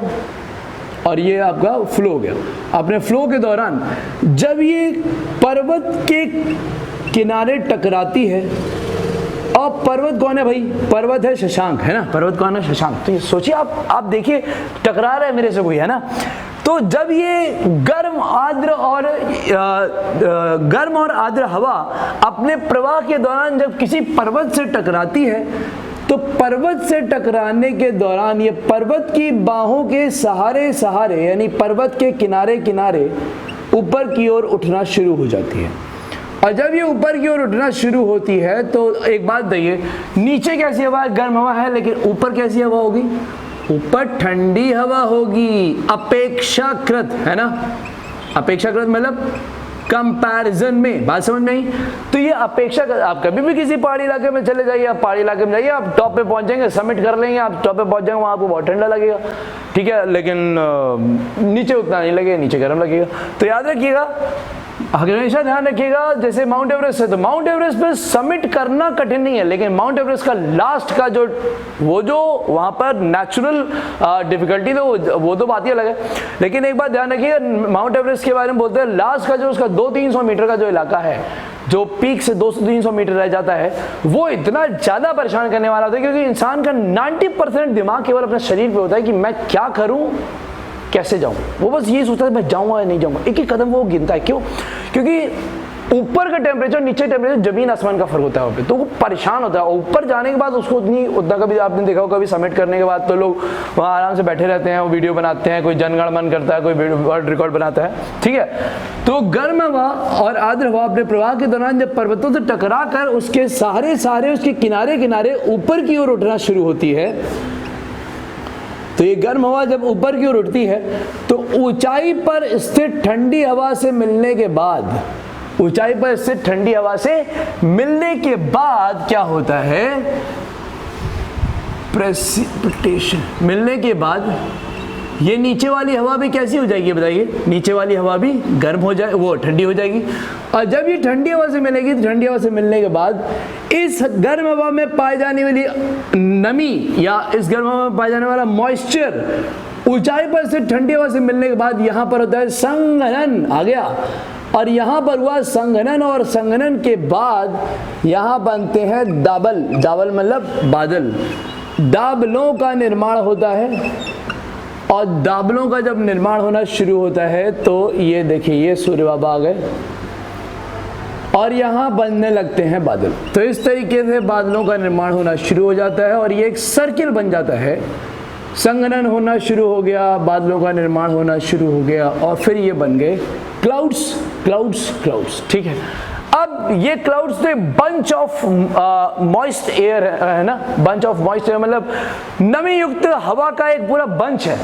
और ये आपका फ्लो हो गया। अपने फ्लो के दौरान जब ये पर्वत के किनारे टकराती है, और पर्वत कौन है भाई? पर्वत है शशांक, है ना। पर्वत कौन है? शशांक। तो ये सोचिए आप देखिए टकरा रहा है मेरे से कोई, है ना। तो जब ये गर्म और आर्द्र हवा अपने प्रवाह के दौरान जब किसी पर्वत से टकराती है, तो पर्वत से टकराने के दौरान ये पर्वत की बाहों के सहारे यानी पर्वत के किनारे ऊपर की ओर उठना शुरू हो जाती है। और जब ये ऊपर की ओर उठना शुरू होती है तो एक बात बताइए, नीचे कैसी हवा है? गर्म हवा है, लेकिन ऊपर कैसी हवा होगी? ऊपर ठंडी हवा होगी, अपेक्षाकृत, है ना? अपेक्षाकृत मतलब कंपैरिजन में, बात समझ में आई? तो ये अपेक्षाकृत, आप कभी भी किसी पहाड़ी इलाके में चले जाइए, आप पहाड़ी इलाके में जाइए, आप टॉप पे पहुंच जाएंगे, समिट कर लेंगे, आप टॉप पे पहुंच जाएंगे, वहां आपको बहुत ठंडा लगेगा, ठीक है, लेकिन नीचे उतना नहीं लगेगा, नीचे गर्म लगेगा। तो याद रखिएगा, हमेशा ध्यान रखिएगा, जैसे माउंट एवरेस्ट है तो माउंट एवरेस्ट पे समिट करना कठिन नहीं है, लेकिन माउंट एवरेस्ट का लास्ट का जो वहां पर नेचुरल डिफिकल्टी तो वो तो बात ही अलग है। लेकिन एक बात ध्यान रखिएगा, माउंट एवरेस्ट के बारे में बोलते हैं लास्ट का जो उसका 200-300 मीटर का जो इलाका है, जो पीक से 200-300 मीटर रह जाता है, वो इतना ज्यादा परेशान करने वाला होता है, क्योंकि इंसान का 90% दिमाग केवल अपने शरीर पे होता है कि मैं क्या करूं, कैसे जाऊं। वो बस ये सोचता है मैं जाऊंगा या नहीं जाऊंगा, एक एक कदम वो गिनता है। क्यों? क्योंकि ऊपर का टेम्परेचर, नीचे टेम्परेचर, जमीन आसमान का फर्क होता है वहाँ पे, तो वो परेशान होता है। और ऊपर जाने के बाद उसको उतना कभी आपने देखा हो, कभी समिट करने के बाद तो लोग वहाँ आराम से बैठे रहते हैं, वो वीडियो बनाते हैं, कोई जनगण मन करता है, कोई वर्ल्ड रिकॉर्ड बनाता है, ठीक है। तो गर्म हवा और आर्द्र हवा अपने प्रवाह के दौरान जब पर्वतों से टकरा कर उसके सारे उसके किनारे किनारे ऊपर की ओर उठना शुरू होती है, तो ये गर्म हवा जब ऊपर की ओर उठती है तो ऊंचाई पर स्थित ठंडी हवा से मिलने के बाद, ऊंचाई पर स्थित ठंडी हवा से मिलने के बाद क्या होता है? प्रेसिपिटेशन मिलने के बाद ये नीचे वाली हवा भी कैसी हो जाएगी बताइए? नीचे वाली हवा भी गर्म हो जाए, वो ठंडी हो जाएगी। और जब ये ठंडी हवा से मिलेगी, ठंडी हवा से मिलने के बाद इस गर्म हवा में पाई जाने वाली नमी या इस गर्म हवा में पाया जाने वाला मॉइस्चर ऊंचाई पर से ठंडी हवा से मिलने के बाद यहाँ पर होता है संघनन, आ गया। और यहाँ पर हुआ संघनन, और संघनन के बाद यहाँ बनते हैं दाबल। दाबल मतलब बादल। दाबलों का निर्माण होता है, और दाबलों का जब निर्माण होना शुरू होता है तो ये देखिए, ये सूर्य बाबा आ गए और यहाँ बनने लगते हैं बादल। तो इस तरीके से बादलों का निर्माण होना शुरू हो जाता है और ये एक सर्किल बन जाता है। संघनन होना शुरू हो गया, बादलों का निर्माण होना शुरू हो गया, और फिर ये बन गए क्लाउड्स, क्लाउड्स, क्लाउड्स, ठीक है। अब ये क्लाउड्स तो बंच ऑफ मॉइस्ट एयर है ना, बंच ऑफ मॉइस्ट एयर मतलब नमी युक्त हवा का एक पूरा बंच है।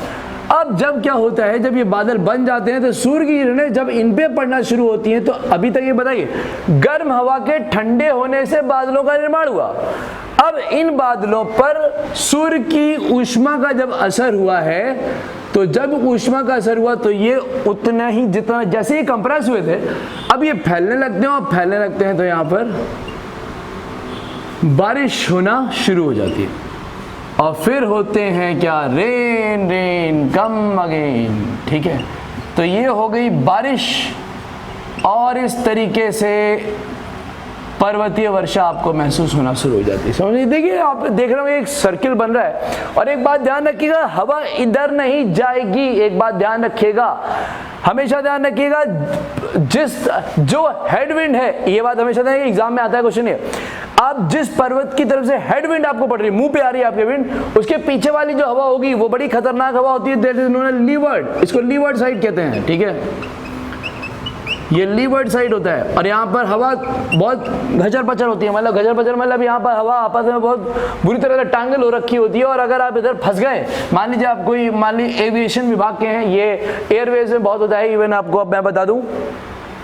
अब जब क्या होता है, जब ये बादल बन जाते हैं तो सूर्य की किरणें जब इन पे पड़ना शुरू होती हैं, तो अभी तक ये बताइए, गर्म हवा के ठंडे होने से बादलों का निर्माण हुआ। अब इन बादलों पर सूर्य की ऊष्मा का जब असर हुआ है, तो जब ऊष्मा का असर हुआ तो ये उतना ही, जितना जैसे ही कंप्रेस हुए थे, अब ये फैलने लगते हैं, और फैलने लगते हैं तो यहाँ पर बारिश होना शुरू हो जाती है। और फिर होते हैं क्या? रेन, रेन कम अगेन, ठीक है। तो ये हो गई बारिश, और इस तरीके से पर्वतीय वर्षा आपको महसूस होना शुरू हो जाती है। समझिए, देखिए आप देख रहे हो एक सर्किल बन रहा है। और एक बात ध्यान रखिएगा, हवा इधर नहीं जाएगी। एक बात ध्यान रखिएगा, हमेशा ध्यान रखिएगा, जो हेडविंड है, ये बात हमेशा ध्यान, एग्जाम में आता है क्वेश्चन ये, आप जिस पर्वत की तरफ से हेडविंड आपको पड़ रही है, मुंह पे आ रही है आपके विंड, उसके पीछे वाली जो हवा होगी वो बड़ी खतरनाक हवा होती है, that is known as leeward. इसको लीवर्ड साइड कहते हैं, ठीक है। ये लीवर्ड साइड होता है, और यहाँ पर हवा बहुत घचर पचर होती है, मतलब घचर पचर मतलब यहाँ पर हवा आपस में बहुत बुरी तरह से टांगल हो रखी होती है। और अगर आप इधर फंस गए, मान लीजिए आप कोई, मान लीजिए एविएशन विभाग के हैं, ये एयरवेज में बहुत होता है। इवन आपको अब मैं बता दूं,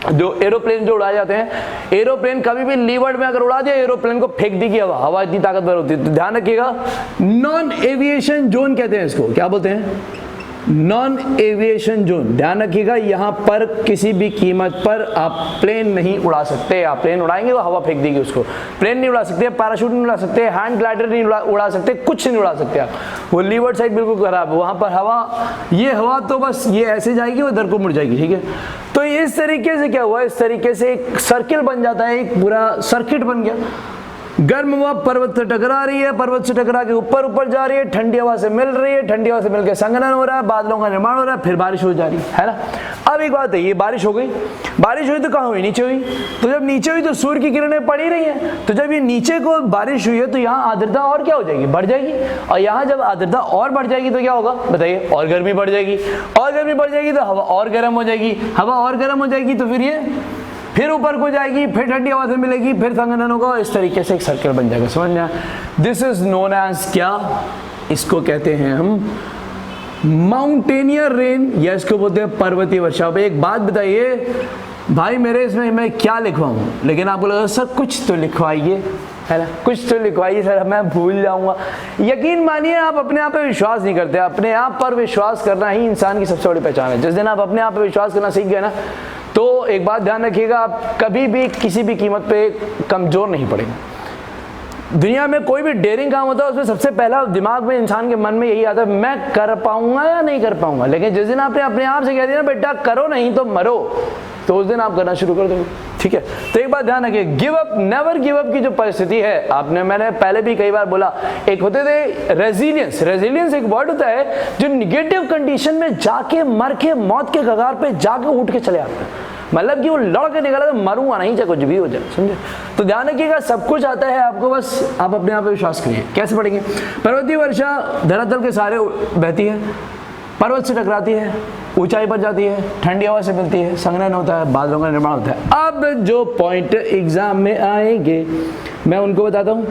जो एरोप्लेन जो उड़ाए जाते हैं, एरोप्लेन कभी भी लीवर्ड में अगर उड़ा दिया, एरोप्लेन को फेंक दी हवा, हवा इतनी ताकतवर होती है। तो ध्यान रखिएगा, नॉन एविएशन जोन कहते हैं इसको, क्या बोलते हैं? Non aviation zone. ध्यान रखिएगा, यहाँ पर किसी भी कीमत पर आप प्लेन नहीं उड़ा सकते। आप प्लेन उड़ाएंगे तो हवा फेंक देगी उसको। प्लेन नहीं उड़ा सकते, पैराशूट नहीं उड़ा सकते, हैंड ग्लाइडर नहीं उड़ा सकते, कुछ नहीं उड़ा सकते आप। वो लीवर्ड साइड बिल्कुल खराब है, वहाँ पर हवा, ये हवा तो बस ये ऐसे जाएगी, वो इधर को मुड़ जाएगी, ठीक है। तो इस तरीके से क्या हुआ, इस तरीके से एक सर्किल बन जाता है, एक पूरा सर्किट बन गया। गर्म हवा पर्वत से टकरा रही है, पर्वत से टकरा के ऊपर ऊपर जा रही है, ठंडी हवा से मिल रही है, ठंडी हवा से मिलकर संघनन हो रहा है, बादलों का निर्माण हो रहा है, फिर बारिश हो जा रही है ना। अब एक बात है, ये बारिश हो गई, बारिश हुई तो कहाँ हुई? नीचे हुई। तो जब नीचे हुई तो सूर्य की किरणें पड़ ही रही हैं, तो जब ये नीचे को बारिश हुई है तो यहाँ आर्द्रता और क्या हो जाएगी? बढ़ जाएगी। और यहाँ जब आर्द्रता और बढ़ जाएगी तो क्या होगा बताइए? और गर्मी बढ़ जाएगी, और गर्मी बढ़ जाएगी तो हवा और गर्म हो जाएगी, हवा और गर्म हो जाएगी तो फिर ऊपर को जाएगी, फिर ठंडी हवा से मिलेगी, फिर संघनन होगा, इस तरीके से एक सर्कल बन जाएगा। समझ में? दिस इज नोन एज क्या? इसको कहते हैं हम माउंटेनियर रेन, या इसको बोलते हैं पर्वतीय वर्षा। अब एक बात बताइए भाई, मेरे इसमें मैं क्या लिखवाऊं? लेकिन आपको लगा सर कुछ तो लिखवाइए, है ना, कुछ तो लिखवाइए सर, मैं भूल जाऊंगा। यकीन मानिए आप अपने आप पे विश्वास नहीं करते। अपने आप पर विश्वास करना ही इंसान की सबसे बड़ी पहचान है। जिस दिन आप अपने आप पे विश्वास करना सीख गए ना, तो एक बात ध्यान रखिएगा, आप कभी भी किसी भी कीमत पे कमजोर नहीं पड़ेंगे। दुनिया में कोई भी डेयरिंग काम होता है उसमें सबसे पहला दिमाग में इंसान के मन में यही आता है, मैं कर पाऊंगा या नहीं कर पाऊंगा। लेकिन जिस दिन आपने अपने आप से कह दिया ना बेटा करो नहीं तो मरो, तो उस दिन आप करना शुरू कर दोगे। ठीक है, तो एक बात ध्यान रखिए, give up, never give up की जो परिस्थिति है, मैंने पहले भी कई बार बोला, एक होते थे रेजिलियंस। रेजिलियंस एक वर्ड होता है जो निगेटिव कंडीशन में जाके मर के मौत के कगार पे जाके उठ के चले आते हैं। मतलब कि वो लड़ के निकला तो मरूंगा नहीं, चाहे कुछ भी हो जाए, समझे? तो ध्यान रखिएगा, सब कुछ आता है आपको, बस आप अपने आप पे विश्वास करिए। कैसे पढ़ेंगे? पर्वतीय वर्षा धरातल के सहारे बहती है, पर्वत से टकराती है, ऊंचाई पर जाती है, ठंडी हवा से मिलती है, संघनन होता है, बादलों का निर्माण होता है। अब जो पॉइंट एग्जाम में आएंगे मैं उनको बताता हूं।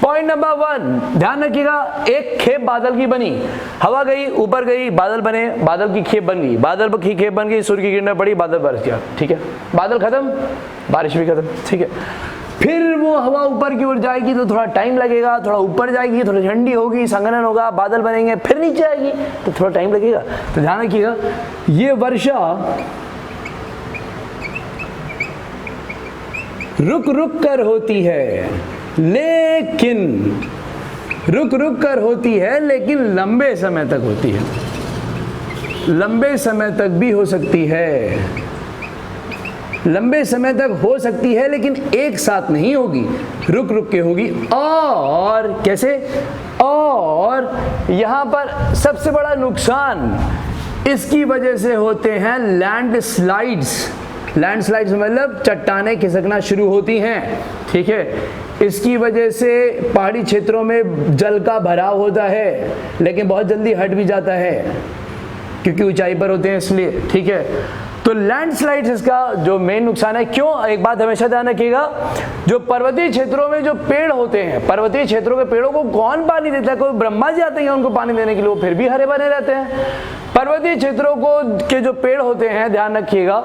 पॉइंट नंबर 1, ध्यान रखिएगा, एक खेप बादल की बनी, हवा गई ऊपर गई, बादल बने, बादल की खेप बन गई, बादल की खेप बन गई, सूर्य की किरणें पड़ी, बादल बरस गया। ठीक है, बादल खत्म, बारिश भी खत्म। ठीक है, फिर वो हवा ऊपर की ओर जाएगी तो थोड़ा टाइम लगेगा, थोड़ा ऊपर जाएगी, थोड़ी ठंडी होगी, संघनन होगा, बादल बनेंगे, फिर नीचे आएगी तो थोड़ा टाइम लगेगा। तो ध्यान रखिएगा, ये वर्षा रुक रुक कर होती है, लेकिन रुक रुक कर होती है, लेकिन लंबे समय तक होती है, लंबे समय तक भी हो सकती है, लंबे समय तक हो सकती है, लेकिन एक साथ नहीं होगी, रुक रुक के होगी। और कैसे? और यहां पर सबसे बड़ा नुकसान इसकी वजह से होते हैं लैंडस्लाइड्स। लैंडस्लाइड्स मतलब चट्टानें खिसकना शुरू होती हैं। ठीक है, इसकी वजह से पहाड़ी क्षेत्रों में जल का भराव होता है, लेकिन बहुत जल्दी हट भी जाता है क्योंकि ऊंचाई पर होते हैं इसलिए। ठीक है, तो लैंडस्लाइड्स इसका जो मेन नुकसान है। क्यों? एक बात हमेशा ध्यान रखिएगा, जो पर्वतीय क्षेत्रों में जो पेड़ होते हैं, पर्वतीय क्षेत्रों के पेड़ों को कौन पानी देता है? कोई ब्रह्मा जी आते हैं उनको पानी देने के लिए, वो फिर भी हरे भरे रहते हैं। पर्वतीय क्षेत्रों को के जो पेड़ होते हैं, ध्यान रखिएगा,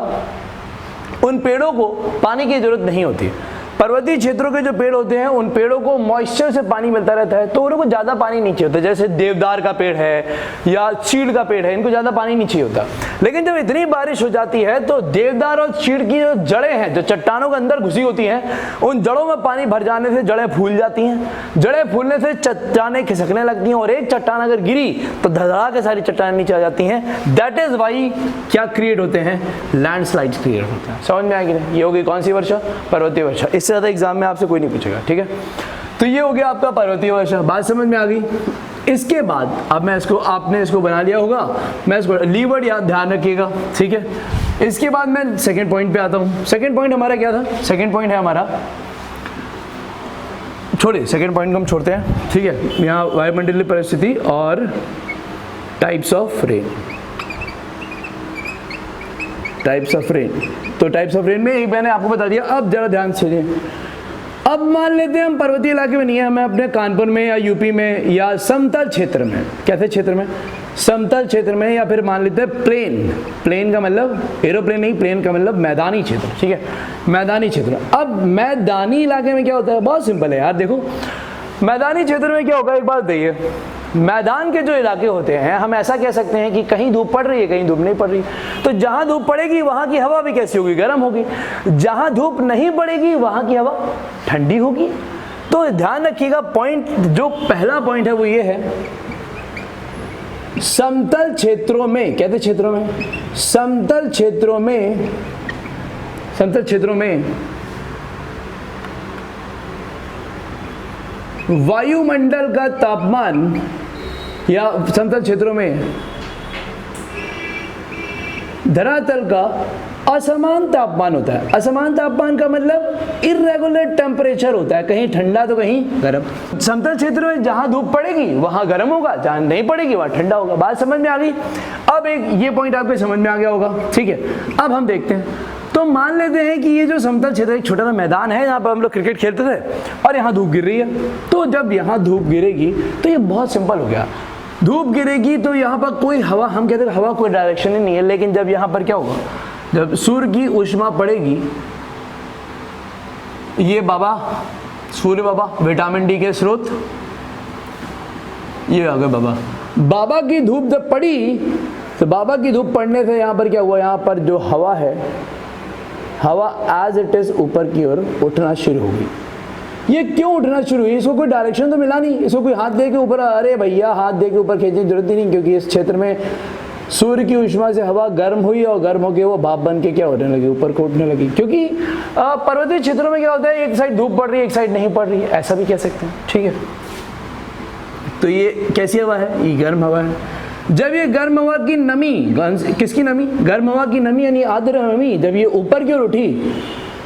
उन पेड़ों को पानी की जरूरत नहीं होती। पर्वतीय क्षेत्रों के जो पेड़ होते हैं उन पेड़ों को मॉइस्चर से पानी मिलता रहता है, तो उनको ज्यादा पानी नहीं चाहिए होता। जैसे देवदार का पेड़ है या चीड़ का पेड़ है, इनको ज्यादा पानी नहीं चाहिए होता। लेकिन जब इतनी बारिश हो जाती है तो देवदार और चीड़ की जो जड़ें हैं, जो चट्टानों के अंदर घुसी होती हैं, उन जड़ों में पानी भर जाने से जड़ें फूल जाती हैं। जड़ें फूलने से चट्टानें खिसकने लगती हैं, और एक चट्टान अगर गिरी तो धड़धड़ा के सारी चट्टानें नीचे आ जाती हैं। दैट इज वाई क्या क्रिएट होते हैं? लैंडस्लाइड्स क्रिएट होते हैं। समझ में आ गई? ये होगी कौन सी वर्षा? पर्वतीय वर्षा। इससे ज्यादा एग्जाम में आपसे कोई नहीं पूछेगा। ठीक है, तो ये हो गया आपका पर्वतीय वर्षा। बात समझ में आ गई? इसके बाद अब मैं इसको, आपने इसको बना लिया होगा, मैं इसको लीवर्ड याद ध्यान रखिएगा। ठीक है, इसके बाद मैं सेकंड पॉइंट पे आता हूं। सेकंड पॉइंट हमारा क्या था? सेकंड पॉइंट है हमारा, छोड़िए सेकंड पॉइंट को हम छोड़ते हैं। ठीक है, यहाँ वायुमंडलीय परिस्थिति और types of rain. Types of rain, तो टाइप्स ऑफ रेन में एक मैंने आपको बता दिया। अब जरा ध्यान से सुनिए। अब मान लेते हैं हम पर्वतीय इलाके में नहीं है, हमें अपने कानपुर में या यूपी में या समतल क्षेत्र में, कैसे क्षेत्र में? समतल क्षेत्र में, या फिर मान लेते हैं प्लेन। प्लेन का मतलब एरोप्लेन नहीं, प्लेन का मतलब मैदानी क्षेत्र। ठीक है, मैदानी क्षेत्र। अब मैदानी इलाके में क्या होता है? बहुत सिंपल है यार, देखो मैदानी क्षेत्र में क्या होगा, एक बात देखिए, मैदान के जो इलाके होते हैं, हम ऐसा कह सकते हैं कि कहीं धूप पड़ रही है, कहीं धूप नहीं पड़ रही। तो जहां धूप पड़ेगी वहां की हवा भी कैसी होगी? गर्म होगी। जहां धूप नहीं पड़ेगी वहां की हवा ठंडी होगी। तो ध्यान रखिएगा, पॉइंट जो पहला पॉइंट है वो ये है, समतल क्षेत्रों में, कहते क्षेत्रों में, समतल क्षेत्रों में, समतल क्षेत्रों में वायुमंडल का तापमान या समतल क्षेत्रों में धरातल का असमान तापमान होता है। असमान तापमान का मतलब इर्रेगुलर टेम्परेचर होता है, कहीं ठंडा तो कहीं गर्म। समतल क्षेत्र में जहां धूप पड़ेगी वहां गर्म होगा, जहां नहीं पड़ेगी वहां ठंडा होगा। बात समझ में आ गई? अब एक ये पॉइंट आपके समझ में आ गया होगा, ठीक है। अब हम देखते हैं, तो मान लेते हैं कि ये जो समतल क्षेत्र एक छोटा सा मैदान है, यहाँ पर हम लोग क्रिकेट खेलते थे और यहाँ धूप गिर रही है। तो जब यहाँ धूप गिरेगी तो ये बहुत सिंपल हो गया, धूप गिरेगी तो यहाँ पर कोई हवा, हम कहते हैं हवा कोई डायरेक्शन ही नहीं है, लेकिन जब यहाँ पर क्या होगा, जब सूर्य की ऊष्मा पड़ेगी, ये बाबा सूर्य बाबा विटामिन डी के स्रोत, ये आ गए बाबा। बाबा की धूप जब पड़ी तो बाबा की धूप पड़ने से यहाँ पर क्या हुआ, यहाँ पर जो हवा है, हवा एज इट इज ऊपर की ओर उठना शुरू हो गई। ये क्यों उठना शुरू हुई? इसको कोई डायरेक्शन तो मिला नहीं, इसको कोई हाथ दे के ऊपर, अरे भैया हाथ दे के ऊपर खींचने की जरूरत ही नहीं, क्योंकि इस क्षेत्र में सूर्य की ऊष्मा से हवा गर्म हुई और गर्म होकर वो भाप बन के क्या होने लगी, ऊपर को उठने लगी। क्योंकि पर्वतीय क्षेत्रों में क्या होता है, एक साइड धूप पड़ रही है, एक साइड नहीं पड़ रही है, ऐसा भी कह सकते हैं, ठीक है। तो ये कैसी हवा है? ये गर्म हवा है। जब ये गर्म हवा की नमी, किसकी नमी? गर्म हवा की नमी यानी आर्द्र नमी, जब ये ऊपर की ओर उठी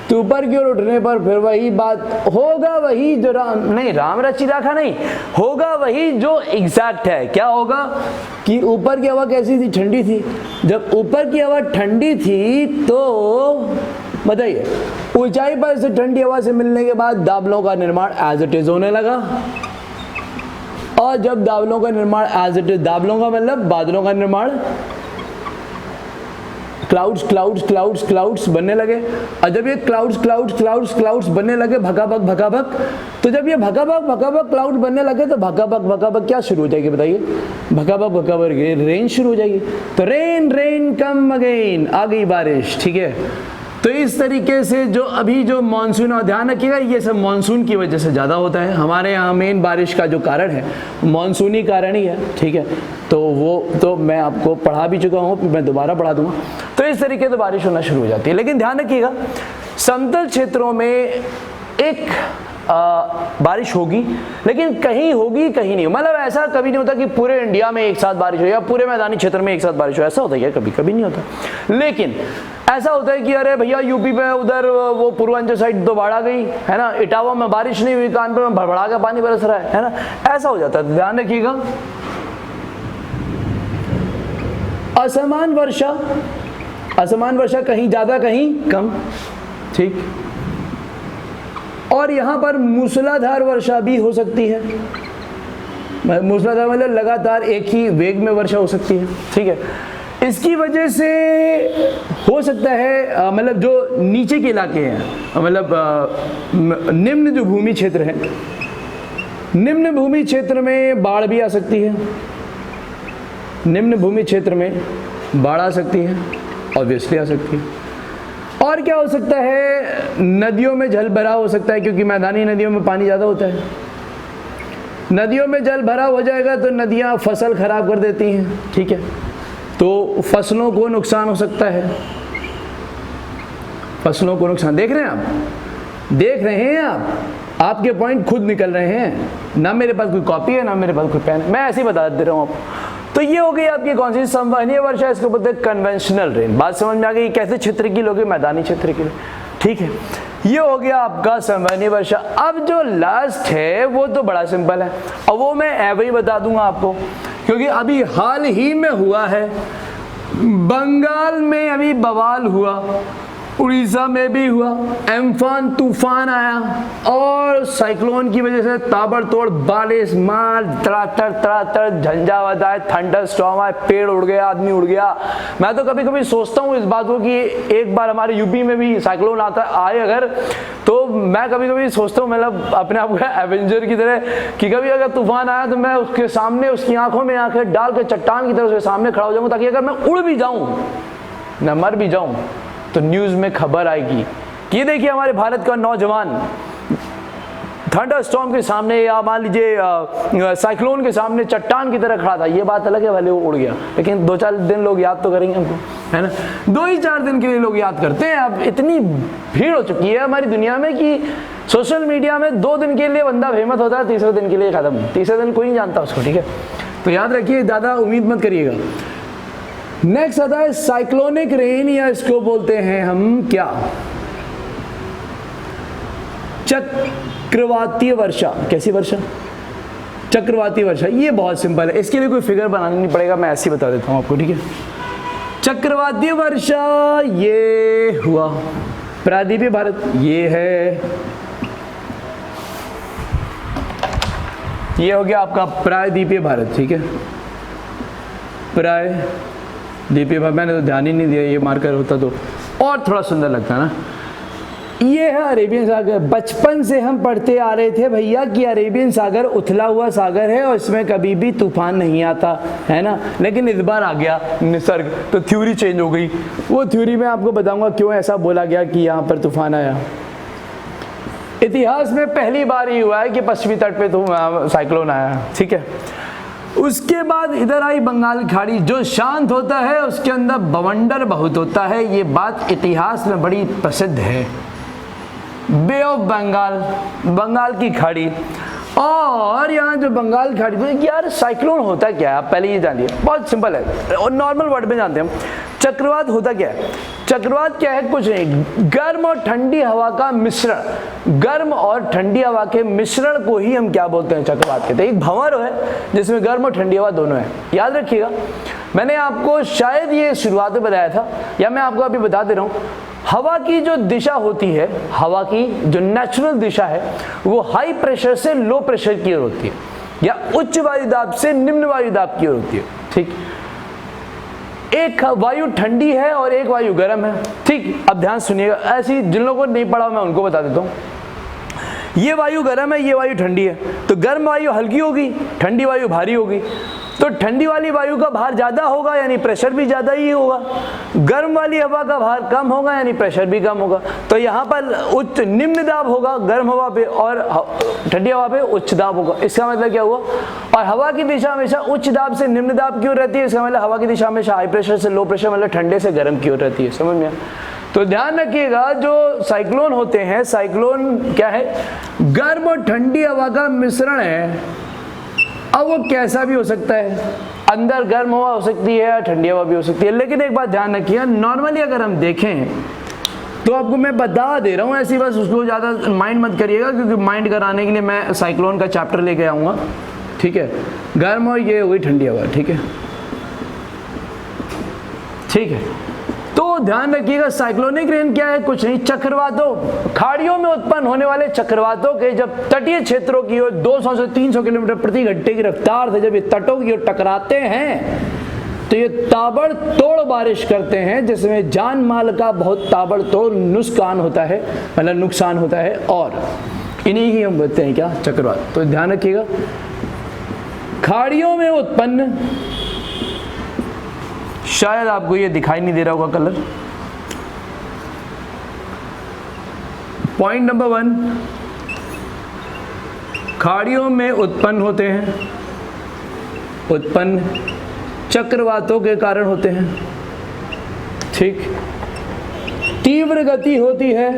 तो ऊपर की ओर उठने पर फिर वही बात होगा, वही जो राम रची राखा नहीं होगा, वही जो एग्जैक्ट है। क्या होगा कि ऊपर की हवा कैसी थी? ठंडी थी। जब ऊपर की हवा ठंडी थी तो बताइए, ऊंचाई पर से ठंडी हवा से मिलने के बाद दाबलों का निर्माण एज इट इज होने लगा। और जब दाबलों का निर्माण एज इट इज, दाबलों का मतलब बादलों का निर्माण, क्लाउड्स क्लाउड्स क्लाउड्स क्लाउड्स बनने लगे। और जब ये क्लाउड्स क्लाउड्स क्लाउड्स क्लाउड्स बनने लगे, भकाभक भकाभक, तो जब ये भकाभक भकाभक क्लाउड बनने लगे तो भकाभक भकाभक क्या शुरू हो जाएगी बताइए? भकाभक भकाभक रेन शुरू हो जाएगी। तो रेन रेन कम अगेन, आ गई बारिश, ठीक है। तो इस तरीके से जो अभी जो मानसून, और ध्यान रखिएगा ये सब मानसून की वजह से ज़्यादा होता है। हमारे यहाँ मेन बारिश का जो कारण है मानसूनी कारण ही है, ठीक है। तो वो तो मैं आपको पढ़ा भी चुका हूँ, मैं दोबारा पढ़ा दूंगा। तो इस तरीके से बारिश होना शुरू हो जाती है। लेकिन ध्यान रखिएगा, समतल क्षेत्रों में एक बारिश होगी, लेकिन कहीं होगी कहीं नहीं। मतलब ऐसा कभी नहीं होता कि पूरे इंडिया में एक साथ बारिश हो या पूरे मैदानी क्षेत्र में एक साथ बारिश हो, ऐसा होता है क्या? कभी कभी नहीं होता। लेकिन ऐसा होता है कि अरे भैया यूपी में उधर वो पूर्वांचल साइड तो बाढ़ आ गई है ना, इटावा में बारिश नहीं हुई, कानपुर में भड़बड़ा के पानी बरस रहा है ना, ऐसा हो जाता है। ध्यान रखिएगा, असमान वर्षा, असमान वर्षा कहीं ज्यादा कहीं कम, ठीक। और यहां पर मूसलाधार वर्षा भी हो सकती है। मूसलाधार मतलब लगातार एक ही वेग में वर्षा हो सकती है, ठीक है। इसकी वजह से हो सकता है मतलब जो नीचे के इलाके हैं, मतलब निम्न जो भूमि क्षेत्र है, निम्न भूमि क्षेत्र में बाढ़ भी आ सकती है। निम्न भूमि क्षेत्र में बाढ़ आ सकती है, ऑब्वियसली आ सकती है। और क्या हो सकता है? नदियों में जल भराव हो सकता है, क्योंकि मैदानी नदियों में पानी ज़्यादा होता है। नदियों में जल भराव हो जाएगा तो नदियाँ फसल खराब कर देती हैं, ठीक है। तो फसलों को नुकसान हो सकता है, फसलों को नुकसान। देख रहे हैं आप, देख रहे हैं आप, आपके पॉइंट खुद निकल रहे हैं, ना मेरे पास कोई कॉपी है ना मेरे पास कोई पेन है, मैं ऐसे ही बता दे रहा हूँ आपको। तो ये हो गई आपकी कौन सी संवहनीय वर्षा, इसको बोलते हैं कन्वेंशनल रेन। बात समझ में आ गई? कैसे क्षेत्र की लोगे? मैदानी क्षेत्र के लिए, ठीक है। ये हो गया आपका संवहनीय वर्षा। अब जो लास्ट है वो तो बड़ा सिंपल है, और वो मैं ऐसे ही बता दूंगा आपको, क्योंकि अभी हाल ही में हुआ है, बंगाल में अभी बवाल हुआ, उड़ीसा में भी हुआ, एम्फान तूफान आया और साइक्लोन की वजह से ताबड़तोड़ बारिश, मार तड़ातड़ तड़ातड़ झंझावात आए, थंडर स्टॉर्म आए, पेड़ उड़ गया, आदमी उड़ गया। मैं तो कभी कभी सोचता हूँ इस बात को कि एक बार हमारे यूपी में भी साइक्लोन आता आए अगर, तो मैं कभी कभी सोचता हूँ, मतलब अपने आप को एवेंजर की तरह, कि कभी अगर तूफान आया तो मैं उसके सामने, उसकी आंखों में आंखें डाल के चट्टान की तरह उसके सामने खड़ा हो जाऊँ, ताकि अगर मैं उड़ भी जाऊँ, मैं मर भी जाऊँ, तो न्यूज़ में खबर आएगी कि ये देखिए हमारे भारत का नौजवान थंडर स्टॉर्म के सामने या मान लीजिए साइक्लोन के सामने चट्टान की तरह खड़ा था। ये बात अलग है, भले वो उड़ गया, लेकिन 2-4 दिन लोग याद तो करेंगे हमको, है ना। 2 ही 4 दिन के लिए लोग याद करते हैं। अब इतनी भीड़ हो चुकी है हमारी दुनिया में कि सोशल मीडिया में 2 दिन के लिए बंदा फेमस होता है, तीसरे दिन के लिए खत्म, तीसरे दिन कोई नहीं जानता उसको, ठीक है। तो याद रखिए, ज़्यादा उम्मीद मत करिएगा। नेक्स्ट आता है साइक्लोनिक रेन, या इसको बोलते हैं हम क्या, चक्रवातीय वर्षा। कैसी वर्षा? चक्रवाती वर्षा। ये बहुत सिंपल है, इसके लिए कोई फिगर बनाना नहीं पड़ेगा, मैं ऐसे ही बता देता हूँ आपको, ठीक है। चक्रवाती वर्षा ये हुआ प्रायद्वीपीय भारत, ये है, ये हो गया आपका प्रायद्वीपीय भारत, ठीक है। प्रायद्वीपीय भारत, मैंने तो ध्यान ही नहीं दिया, ये मार्कर होता तो और थोड़ा सुंदर लगता ना। ये है अरेबियन सागर। बचपन से हम पढ़ते आ रहे थे भैया कि अरेबियन सागर उथला हुआ सागर है और इसमें कभी भी तूफान नहीं आता है ना, लेकिन इस बार आ गया निसर्ग, तो थ्योरी चेंज हो गई। वो थ्योरी में आपको बताऊंगा क्यों ऐसा बोला गया कि यहाँ पर तूफान आया। इतिहास में पहली बार ही हुआ है कि पश्चिमी तट पे तो साइक्लोन आया, ठीक है। उसके बाद इधर आई बंगाल खाड़ी। जो शांत होता है उसके अंदर बवंडर बहुत होता है, ये बात इतिहास में बड़ी प्रसिद्ध है। बे ऑफ बंगाल, बंगाल की खाड़ी। और यहाँ जो बंगाल खाड़ी, तो यार साइक्लोन होता क्या है, आप पहले ये जानिए, बहुत सिंपल है और नॉर्मल वर्ड में जानते हैं हम। चक्रवात होता क्या है? चक्रवात क्या है? कुछ नहीं, गर्म और ठंडी हवा का मिश्रण। गर्म और ठंडी हवा के मिश्रण को ही हम क्या बोलते हैं? चक्रवात कहते हैं। एक भंवर है जिसमें गर्म और ठंडी हवा दोनों है। याद रखिएगा, मैंने आपको शायद ये शुरुआत में बताया था, या मैं आपको अभी बता दे रहा हूँ। हवा की जो दिशा होती है, हवा की जो नेचुरल दिशा है, वो हाई प्रेशर से लो प्रेशर की ओर होती है, या उच्च वायु दाब से निम्न वायु दाब की ओर होती है, ठीक। एक वायु ठंडी है और एक वायु गर्म है, ठीक। अब ध्यान सुनिएगा, ऐसी जिन लोगों को नहीं पढ़ा मैं उनको बता देता हूँ। ये वायु गर्म है, ये वायु ठंडी है, तो गर्म वायु हल्की होगी, ठंडी वायु भारी होगी। तो ठंडी वाली वायु का भार ज्यादा होगा, यानी प्रेशर भी ज्यादा ही होगा। गर्म वाली हवा का भार कम होगा, यानी प्रेशर भी कम होगा। तो यहाँ पर उच्च निम्न दाब होगा गर्म हवा पे, और ठंडी हवा पे उच्च दाब होगा। इसका मतलब क्या हुआ? और हवा की दिशा हमेशा उच्च दाब से निम्न दाब की ओर रहती है, इसका मतलब हवा की दिशा हमेशा हाई प्रेशर से लो प्रेशर, मतलब ठंडे से गर्म की ओर रहती है। समझ में? तो ध्यान रखिएगा, जो साइक्लोन होते हैं, साइक्लोन क्या है? गर्म और ठंडी हवा का मिश्रण है। अब वो कैसा भी हो सकता है, अंदर गर्म हवा हो सकती है, ठंडी हवा भी हो सकती है। लेकिन एक बात ध्यान रखिए, नॉर्मली अगर हम देखें तो आपको मैं बता दे रहा हूँ ऐसी, बस उसको ज़्यादा माइंड मत करिएगा, क्योंकि माइंड कराने के लिए मैं साइक्लोन का चैप्टर लेके आऊँगा, ठीक है। गर्म और ये हुई ठंडी हवा, ठीक है, ठीक है। तो ध्यान रखिएगा, साइक्लोनिक रेन क्या है? कुछ नहीं, चक्रवातों, खाड़ियों में उत्पन्न होने वाले चक्रवातों के जब तटीय क्षेत्रों की ओर 200 से 300 किलोमीटर प्रति घंटे की रफ्तार से जब ये तटों की ओर टकराते हैं, तो ये ताबड़तोड़ बारिश करते हैं, जिसमें जान माल का बहुत ताबड़तोड़ नुकसान होता है, मतलब नुकसान होता है। और इन्हीं ही हम बोलते हैं क्या? चक्रवात। तो ध्यान रखिएगा, खाड़ियों में उत्पन्न, शायद आपको ये दिखाई नहीं दे रहा होगा कलर। पॉइंट नंबर 1, खाड़ियों में उत्पन्न होते हैं, उत्पन्न चक्रवातों के कारण होते हैं, ठीक। तीव्र गति होती है,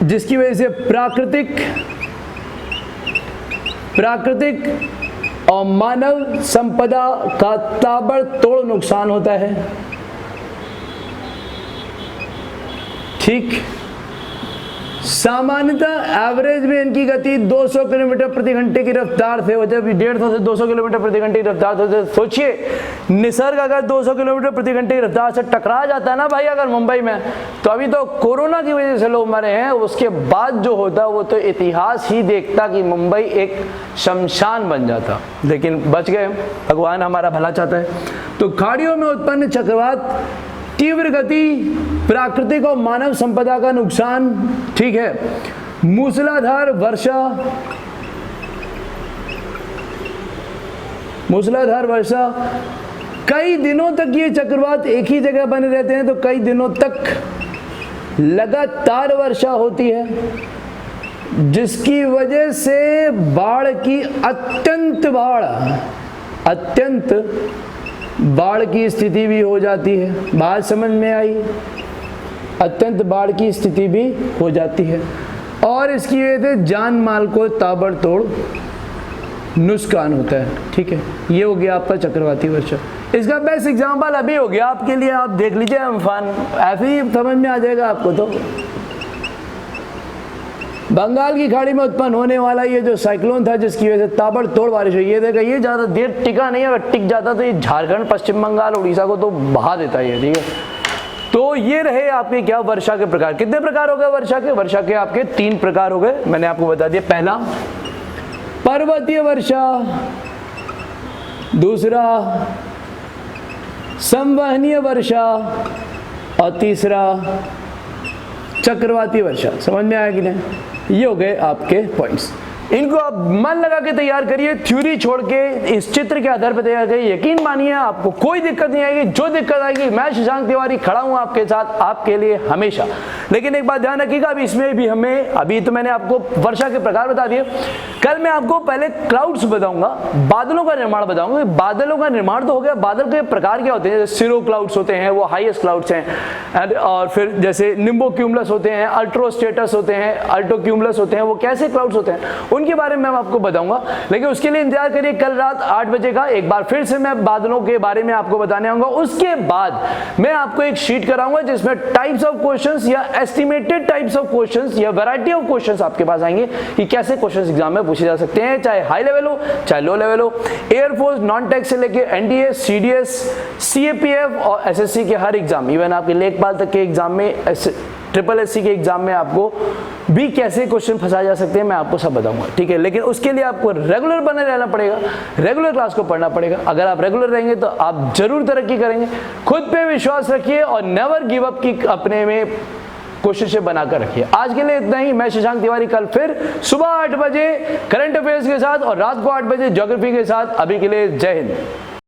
जिसकी वजह से प्राकृतिक और मानव संपदा का ताबड़तोड़ नुकसान होता है, ठीक। सामान्यतः एवरेज में इनकी गति 200 किलोमीटर प्रति घंटे की रफ्तार से होती है। 150 से 200 किलोमीटर प्रति घंटे की रफ्तार से। सोचिए, निसर्ग अगर 200 किलोमीटर प्रति घंटे की रफ्तार से टकरा जाता है ना भाई, अगर मुंबई में, तो अभी तो कोरोना की वजह से लोग मरे हैं, उसके बाद जो होता वो तो इतिहास ही देखता कि मुंबई एक शमशान बन जाता, लेकिन बच गए, भगवान हमारा भला चाहता है। तो खाड़ियों में उत्पन्न चक्रवात, तीव्र गति, प्राकृतिक और मानव संपदा का नुकसान, ठीक है। मूसलाधार वर्षा, मूसलाधार वर्षा, कई दिनों तक ये चक्रवात एक ही जगह बने रहते हैं, तो कई दिनों तक लगातार वर्षा होती है, जिसकी वजह से बाढ़ की अत्यंत बाढ़ की स्थिति भी हो जाती है। बात समझ में आई? अत्यंत बाढ़ की स्थिति भी हो जाती है और इसकी वजह से जान माल को ताबड़तोड़ नुकसान होता है। ठीक है, ये हो गया आपका चक्रवाती वर्षा। इसका बेस्ट एग्जाम्पल अभी हो गया आपके लिए, आप देख लीजिए अम्फान, ऐसे ही समझ में आ जाएगा आपको। तो बंगाल की खाड़ी में उत्पन्न होने वाला ये जो साइक्लोन था जिसकी वजह से ताबड़तोड़ बारिश हुई, ये देखा ये ज़्यादा देर टिका नहीं है, अगर टिक जाता तो ये झारखंड, पश्चिम बंगाल, उड़ीसा को तो बहा देता है। ठीक है, तो ये रहे आपके क्या वर्षा के प्रकार। कितने प्रकार हो गए वर्षा के? वर्षा के आपके 3 प्रकार हो गए, मैंने आपको बता दिया। पहला पर्वतीय वर्षा, दूसरा संवहनीय वर्षा और तीसरा चक्रवाती वर्षा। समझ में आया कि नहीं? ये हो गए आपके पॉइंट्स। इनको आप मन लगा के तैयार करिए, थ्योरी छोड़ के इस चित्र के आधार पर तैयार करिए। यकीन मानिए आपको कोई दिक्कत नहीं आएगी। जो दिक्कत आएगी, मैं शशांक तिवारी खड़ा हूं आपके साथ, आपके लिए हमेशा। लेकिन एक बात ध्यान रखिएगा, अब इसमें भी हमें, अभी तो मैंने आपको वर्षा के प्रकार बता दिए, कल मैं आपको पहले क्लाउड्स बताऊंगा, बादलों का निर्माण बताऊंगा। बादलों का निर्माण तो हो गया, बादल के प्रकार क्या होते हैं? जैसे सिरो क्लाउड्स होते हैं, वो हाईएस्ट क्लाउड्स हैं, और फिर जैसे निम्बोक्यूमुलस होते हैं, अल्ट्रोस्टेटस होते हैं, अल्टोक्यूमुलस होते हैं, वो कैसे क्लाउड्स होते हैं उनके बारे में मैं आपको बताऊंगा। लेकिन उसके लिए इंतजार करिए, कल रात 8 बजे का एक बार फिर से मैं बादलों के बारे में आपको बताने आऊंगा। उसके बाद मैं आपको एक शीट कराऊंगा जिसमें टाइप्स ऑफ क्वेश्चंस या एस्टिमेटेड टाइप्स ऑफ क्वेश्चंस या वैरायटी ऑफ क्वेश्चंस आपके पास आएंगे कि कैसे क्वेश्चंस एग्जाम में पूछे जा सकते हैं, चाहे हाई लेवल हो चाहे लो लेवल हो। एयरफोर्स, नॉन टेक से लेके एनडीए, सीडीएस, सीएपीएफ और एसएससी के हर एग्जाम, इवन आपके लेखपाल तक के एग्जाम में, ट्रिपल एससी के एग्जाम में आपको भी कैसे क्वेश्चन फंसाए जा सकते हैं मैं आपको सब बताऊंगा। ठीक है, लेकिन उसके लिए आपको रेगुलर बने रहना पड़ेगा, रेगुलर क्लास को पढ़ना पड़ेगा। अगर आप रेगुलर रहेंगे तो आप जरूर तरक्की करेंगे। खुद पे विश्वास रखिए और नेवर गिव अप की अपने में कोशिशें बनाकर रखिए। आज के लिए इतना ही। मैं शशांक तिवारी कल फिर सुबह 8 बजे करंट अफेयर्स के साथ और रात को 8 बजे ज्योग्राफी के साथ। अभी के लिए जय हिंद।